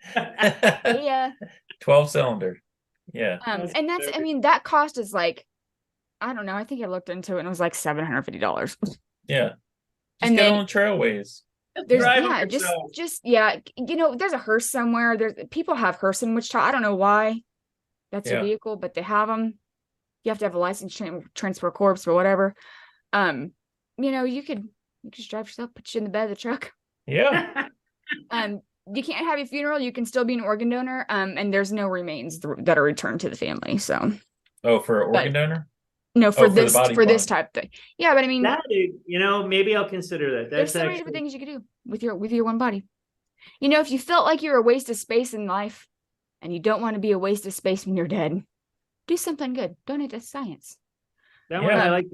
Yeah. 12-cylinder. Yeah. And that cost is like, I don't know. I think I looked into it and it was like $750. Yeah. Just get on the trailways. There's there's a hearse somewhere. People have hearse in Wichita. I don't know why that's a vehicle, but they have them. You have to have a license transport corps or whatever. You could just drive yourself, put you in the bed of the truck. Yeah. You can't have a funeral. You can still be an organ donor. And there's no remains that are returned to the family. So. Oh, for an organ donor? No, for this type thing. Yeah, but I mean, maybe I'll consider that. There's so many different things you could do with your one body. If you felt like you're a waste of space in life, and you don't want to be a waste of space when you're dead, do something good. Donate to science. That one I like.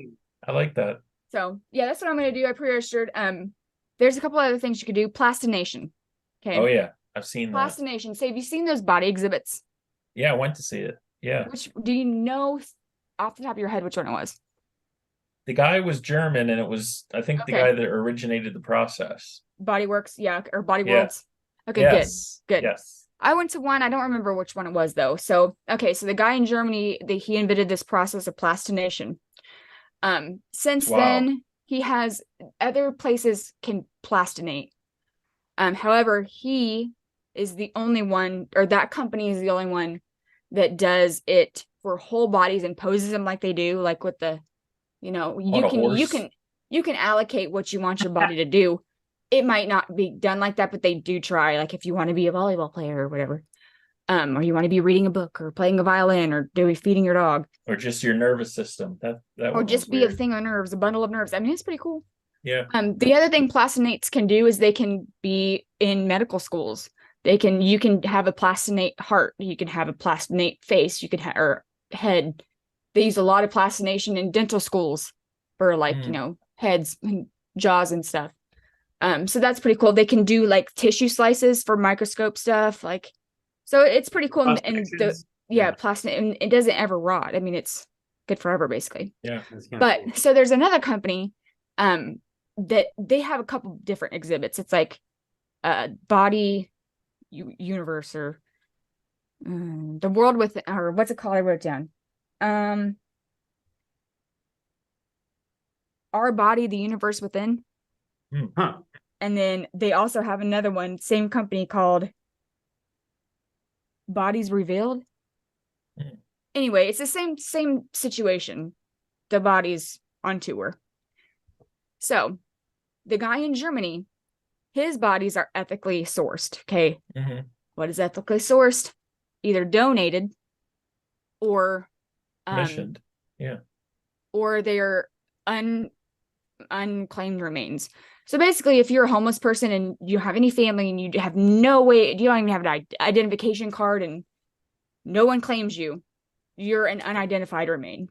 I like that. So yeah, that's what I'm going to do. I pre-registered. There's a couple other things you could do. Plastination. Okay. Oh yeah, I've seen that. Plastination. So have you seen those body exhibits? Yeah, I went to see it. Yeah. Which do you know off the top of your head which one it was? The guy was German, and it was, I think, the Okay. guy that originated the process. Body Works, yeah, or Body Yeah. Worlds. Okay, Yes. good. Yes. I went to one. I don't remember which one it was though. So okay, so the guy in Germany, he invented this process of plastination. Since Wow. then, he has other places can plastinate. However, he is the only one, or that company is the only one that does it for whole bodies and poses them like they do, like with the, you know, On a horse. you can allocate what you want your body to do. It might not be done like that, but they do try. Like if you want to be a volleyball player or whatever, or you want to be reading a book or playing a violin or feeding your dog, Or just your nervous system. That or one just was be a weird. thing of nerves, a bundle of nerves. I mean, it's pretty cool. Yeah. The other thing plastinates can do is they can be in medical schools. You can have a plastinate heart, you can have a plastinate face, you can have or head. They use a lot of plastination in dental schools for like, you know, heads and jaws and stuff. So that's pretty cool. They can do like tissue slices for microscope stuff, like so it's pretty cool. And plastinate, and it doesn't ever rot. I mean, it's good forever basically. Yeah. But so there's another company that they have a couple different exhibits. It's like body universe or the world with, or what's it called? I wrote it down. Our body, the universe within. Huh. And then they also have another one, same company, called Bodies Revealed. Anyway, it's the same situation. The bodies on tour. So the guy in Germany, his bodies are ethically sourced. Okay. What is ethically sourced? Either donated or Commissioned. Yeah. or they're unclaimed remains. So basically, if you're a homeless person and you have any family and you have no way, you don't even have an identification card and no one claims you, you're an unidentified remain.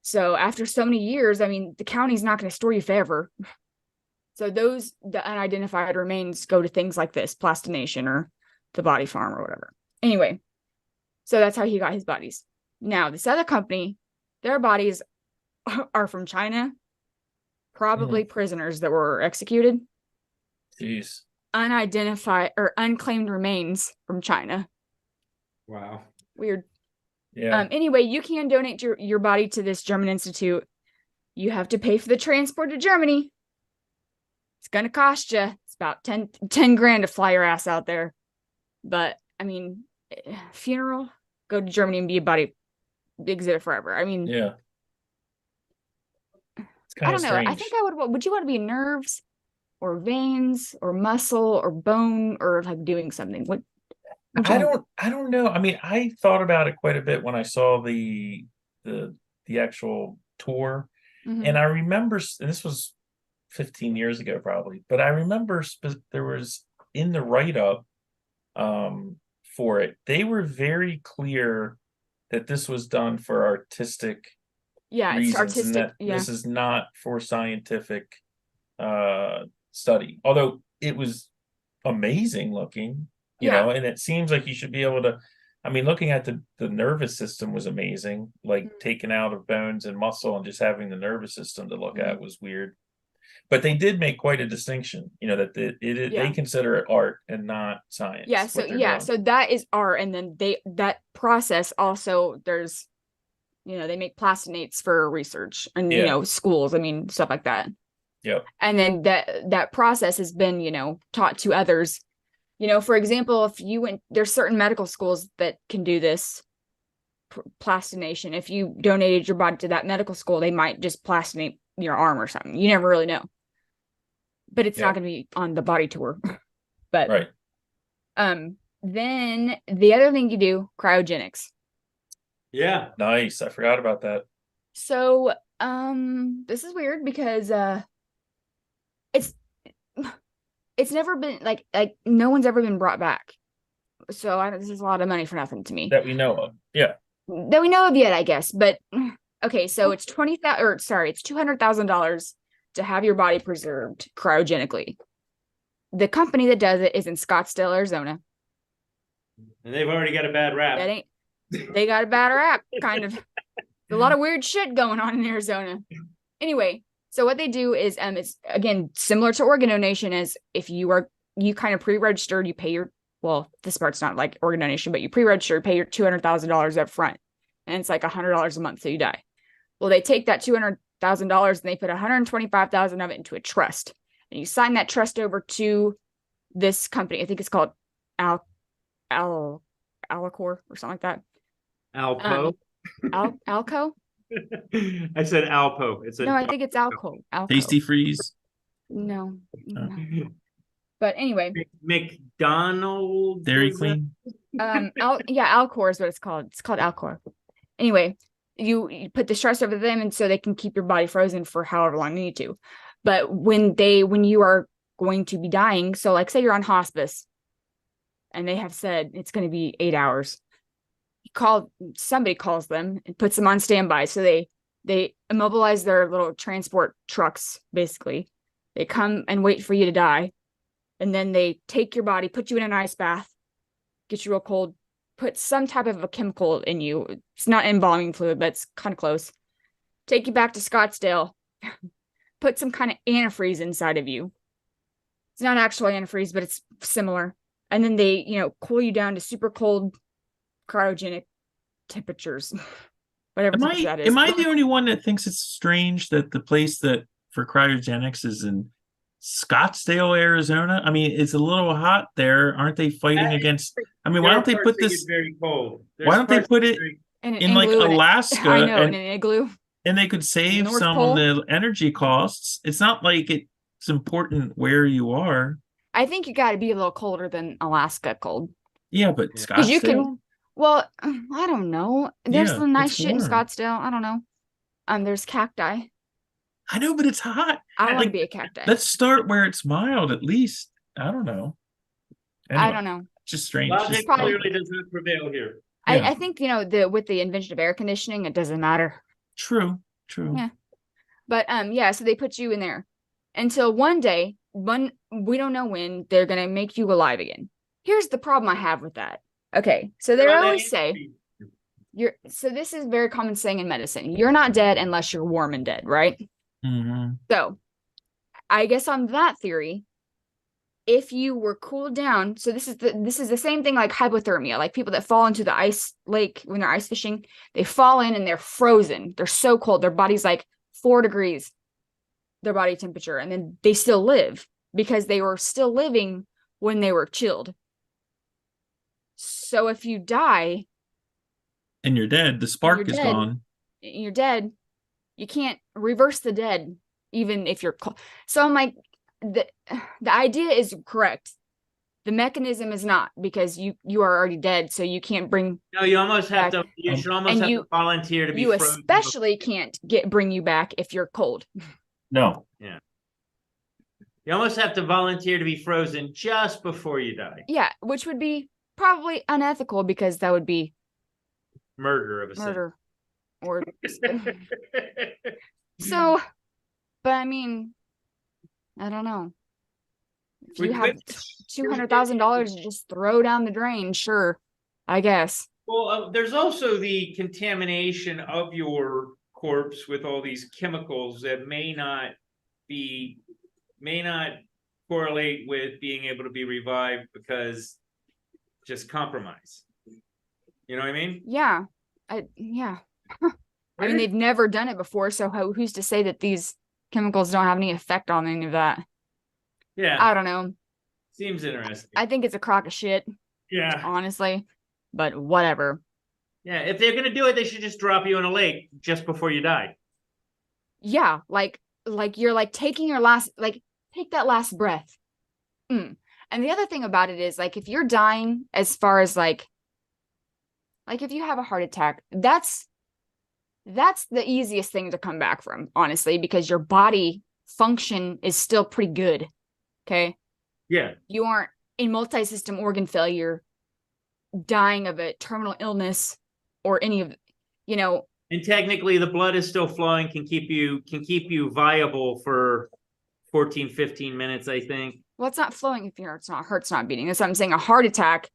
So after so many years, I mean, the county's not going to store you forever. So the unidentified remains go to things like this, Plastination or the body farm or whatever. Anyway, so that's how he got his bodies. Now, this other company, their bodies are from China, probably prisoners that were executed. Jeez. Unidentified or unclaimed remains from China. Wow. Weird. Yeah. Anyway, you can donate your body to this German institute. You have to pay for the transport to Germany. It's gonna cost you. It's about 10 grand to fly your ass out there. But I mean, funeral, go to Germany and be a body exhibit forever. I mean, yeah. It's I kind don't of know. strange. I think I would. Would you want to be nerves, or veins, or muscle, or bone, or like doing something? What? I don't know. I mean, I thought about it quite a bit when I saw the actual tour, and I remember, and this was 15 years ago probably, but I remember there was in the write-up for it, they were very clear that this was done for artistic reasons, it's artistic, and that this is not for scientific study. Although it was amazing looking, you know, and it seems like you should be able to. I mean, looking at the nervous system was amazing, like taking out of bones and muscle and just having the nervous system to look at was weird. But they did make quite a distinction, you know, that they consider it art and not science. Yeah, so that is art, and then that process also, there's, you know, they make plastinates for research and you know, schools, I mean, stuff like that. Yep. And then that process has been, you know, taught to others. You know, for example, if you went, there's certain medical schools that can do this plastination. If you donated your body to that medical school, they might just plastinate your arm or something. You never really know. But it's not going to be on the body tour. But right. Then the other thing you do, cryogenics. Yeah. Nice. I forgot about that. So this is weird because it's never been like no one's ever been brought back. So this is a lot of money for nothing to me. That we know of. Yeah. That we know of yet, I guess. But okay, so it's $200,000 to have your body preserved cryogenically. the company that does it is in Scottsdale, Arizona. And they've already got a bad rap. That ain't they got a bad rap, kind of. A lot of weird shit going on in Arizona. Anyway, so what they do is it's again similar to organ donation, as if you kind of pre-registered, you pay your, well, this part's not like organ donation, but you pre-register, pay your $200,000 up front, and it's like $100 a month till you die. Well, they take that $200,000 and they put $125,000 of it into a trust, and you sign that trust over to this company. I think it's called Alcor or something like that. Alpo. Alco? I said Alpo. It's No, I think it's Alco. Tasty Freeze. No. But anyway, McDonald's. Dairy Queen. Alcor is what it's called. It's called Alcor. Anyway, you put the stress over them, and so they can keep your body frozen for however long you need to. But when you are going to be dying, so like say you're on hospice, and they have said it's going to be 8 hours. Somebody calls them and puts them on standby. So they immobilize their little transport trucks, basically. They come and wait for you to die. And then they take your body, put you in an ice bath, get you real cold, put some type of a chemical in you. It's not embalming fluid, but it's kind of close. Take you back to Scottsdale, put some kind of antifreeze inside of you. It's not actual antifreeze, but it's similar. And then they, cool you down to super cold cryogenic temperatures. Whatever that is. Am I the only one that thinks it's strange that the place that for cryogenics is in Scottsdale, Arizona? I mean, it's a little hot there. Aren't they fighting against? I mean, why don't they put this? Very cold. Why don't they put it in like Alaska? I know, in an igloo. And they could save North some Pole? on the energy costs. It's not like it's important where you are. I think you got to be a little colder than Alaska cold. Yeah, but Yeah. Scottsdale. You can. Well, I don't know. There's Yeah, some nice it's shit in warm. Scottsdale. I don't know. There's cacti. I know, but it's hot. I want to Like, be a cacti. let's start where it's mild, at least. I don't know. I Anyway, don't know. just strange. Logic Just- probably- clearly does not prevail here. Yeah. I think with the invention of air conditioning, it doesn't matter. True. Yeah. But so they put you in there until one day, we don't know when, they're gonna make you alive again. Here's the problem I have with that. Okay, so they always say so this is a very common saying in medicine. You're not dead unless you're warm and dead, right? Mhm. So I guess on that theory, if you were cooled down, so this is the same thing like hypothermia, like people that fall into the ice lake when they're ice fishing, they fall in and they're frozen. They're so cold, their body's like 4 degrees, their body temperature, and then they still live because they were still living when they were chilled. So if you die And you're dead. The spark you're is dead. gone. you're dead, you can't reverse the dead, even if you're cold. So I'm like, the idea is correct. The mechanism is not, because you are already dead, so you can't bring No, you almost have to. You should almost And have you- to volunteer to be you frozen especially can't bring you back if you're cold. No. You almost have to volunteer to be frozen just before you die. Yeah, which would be probably unethical, because that would be Murder of a murder. Or sin. so, but I mean, I don't know. If you have $200,000 to just throw down the drain, sure, I guess. Well, there's also the contamination of your corpse with all these chemicals that may not correlate with being able to be revived, because just compromise. You know what I mean? Yeah, yeah. I mean, they've never done it before, so who's to say that these chemicals don't have any effect on any of that? Yeah, I don't know. seems interesting. I think it's a crock of shit, Yeah, honestly, but whatever. yeah. If they're gonna do it, they should just drop you in a lake just before you die. Yeah, like you're like taking your last, like take that last breath. And the other thing about it is, like, if you're dying, as far as like if you have a heart attack, that's the easiest thing to come back from, honestly, because your body function is still pretty good. Okay. Yeah, You aren't in multi-system organ failure, dying of a terminal illness, or any of, and technically the blood is still flowing, can keep you viable for 14, 15 minutes, I think. Well, it's not flowing if your heart's not beating. That's what I'm saying. A heart attack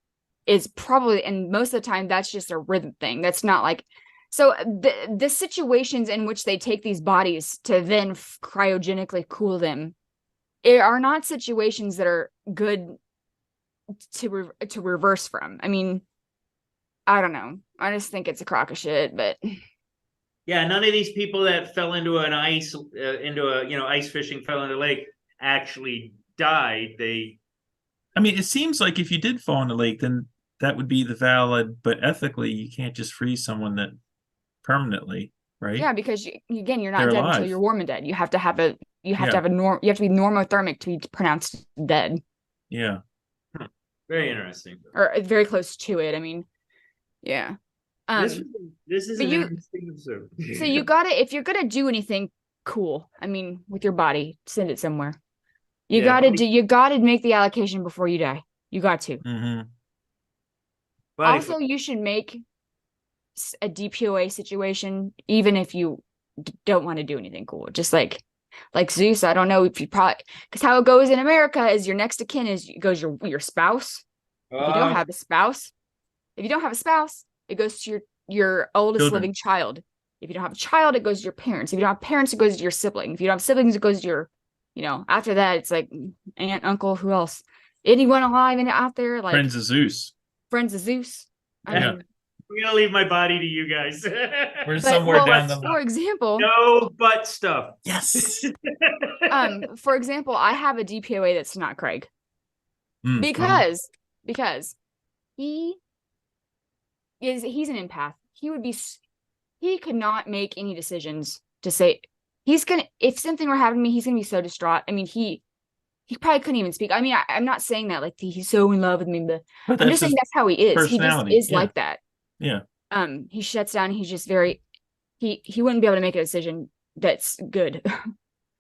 is probably, and most of the time that's just a rhythm thing. That's not like, so the situations in which they take these bodies to then cryogenically cool them are not situations that are good to reverse from. I mean, I don't know. I just think it's a crock of shit, but Yeah, none of these people that fell into an ice, ice fishing, fell into a lake, actually died. I mean, it seems like if you did fall in the lake, then that would be the valid, but ethically, you can't just freeze someone that permanently, right? yeah, because again, you're not They're dead alive. until you're warm and dead. You have to have a, you have to Yeah. have you have to be normothermic to be pronounced dead, Yeah. Very interesting. or very close to it. I mean, yeah. This is but an you- interesting episode. So you gotta, if you're gonna do anything cool, I mean, with your body, send it somewhere. You Yeah, you gotta make the allocation before you die. You got to. Mm-hmm. Body Also, you should make a DPOA situation, even if you don't want to do anything cool. Just like Zeus, I don't know if you probably, because how it goes in America is your next of kin goes your spouse. If you don't have a spouse, it goes to your oldest Children. living child. If you don't have a child, it goes to your parents. If you don't have parents, it goes to your sibling. If you don't have siblings, it goes to your, after that, it's like aunt, uncle, who else? Anyone alive and out there, like Friends of Zeus. friends of Zeus. I Yeah. mean, I'm gonna leave my body to you guys. We're but, somewhere well, down the for line. example, No butt stuff. Yes. for example, I have a DPOA that's not Craig Mm. because he's an empath. He could not make any decisions to say if something were happening to me, he's gonna be so distraught. I mean, he probably couldn't even speak. I mean, I'm not saying that like he's so in love with me, but But I'm just saying that's how he is. He just personality, is yeah. like that. Yeah. He shuts down. He's just very, he wouldn't be able to make a decision that's good.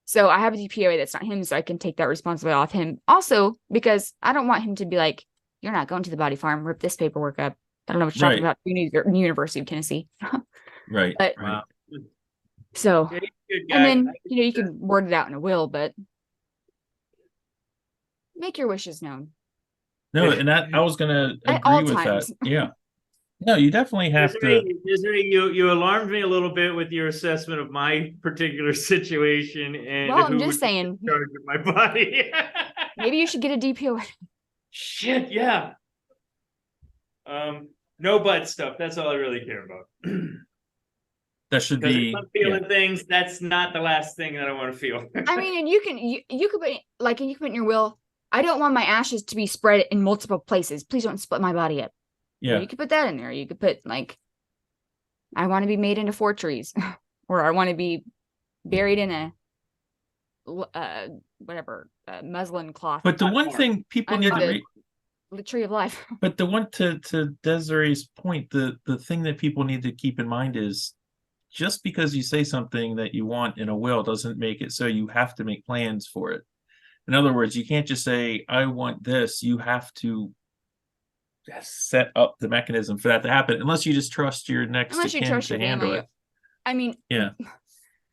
So I have a DPOA that's not him, so I can take that responsibility off him. Also, because I don't want him to be like, you're not going to the body farm, rip this paperwork up. I don't know what you're talking Right. about. University of Tennessee. Right. But Wow. so, Yeah, he's a good guy. and then, you can word it out in a will, but make your wishes known. No, and that I was gonna At all agree with times. that. Yeah. No, you definitely have to. Desiree, you alarmed me a little bit with your assessment of my particular situation and Well, I'm who just would be saying, in charge of my body. maybe you should get a DPOA. Shit, yeah. No butt stuff. That's all I really care about. That should Because be. if I'm feeling things, that's not the last thing that I want to feel. I mean, and you could put and you can put in your will, I don't want my ashes to be spread in multiple places. Please don't split my body up. Yeah. You could put that in there. You could put like, I want to be made into 4 trees, or I want to be buried in a muslin cloth. But the one thing people Under need to the tree of life. but the one to Desiree's point, the thing that people need to keep in mind is just because you say something that you want in a will doesn't make it so you have to make plans for it. In other words, you can't just say, I want this. You have to set up the mechanism for that to happen, unless you just trust your next Unless of you kin trust to your handle family. it. I mean, Yeah.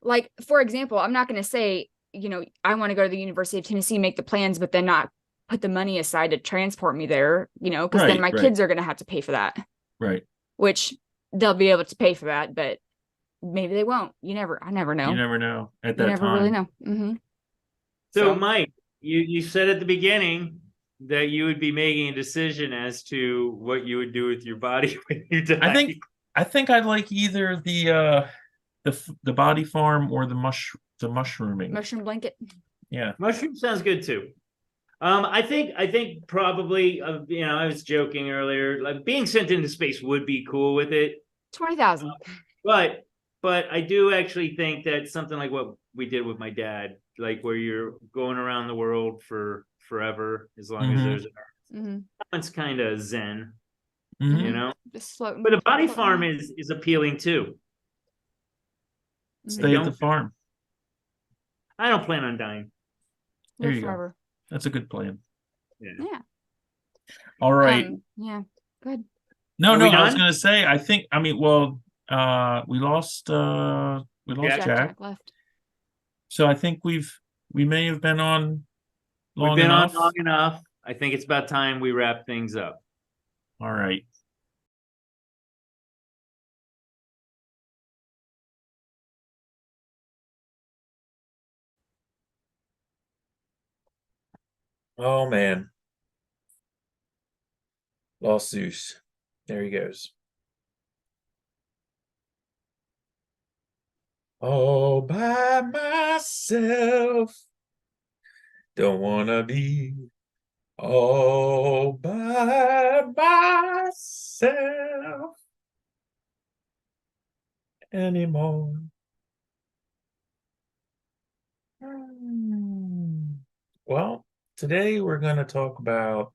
like, for example, I'm not going to say, I want to go to the University of Tennessee, make the plans, but then not put the money aside to transport me there, because then my Right. kids are going to have to pay for that, Right. which they'll be able to pay for that, but maybe they won't. I never know. You never know at You that never time. really know. Mm-hmm. So, Mike, you said at the beginning that you would be making a decision as to what you would do with your body when you die. I think I'd like either the body farm or the mushrooming. Mushroom blanket. Yeah. Mushroom sounds good too. I think probably, I was joking earlier, like being sent into space would be cool with it. 20,000. But I do actually think that something like what we did with my dad, like where you're going around the world for forever, as long as Mhm. there's, Mm-hmm. that's kind of zen, Mhm. Just floating. But a body floating farm around. is appealing too. Stay at the don't- farm. I don't plan on dying. There Live you go. forever. That's a good plan. Yeah. All right. Yeah. Good. No, Are no, we I was done? gonna say, we lost Yeah. Jack. left. So I think we may have been on We've long been enough. on long enough. I think it's about time we wrap things up. All right. Oh man. Lost Zeus. There he goes. All by myself. Don't wanna be all by myself anymore. Well, today we're going to talk about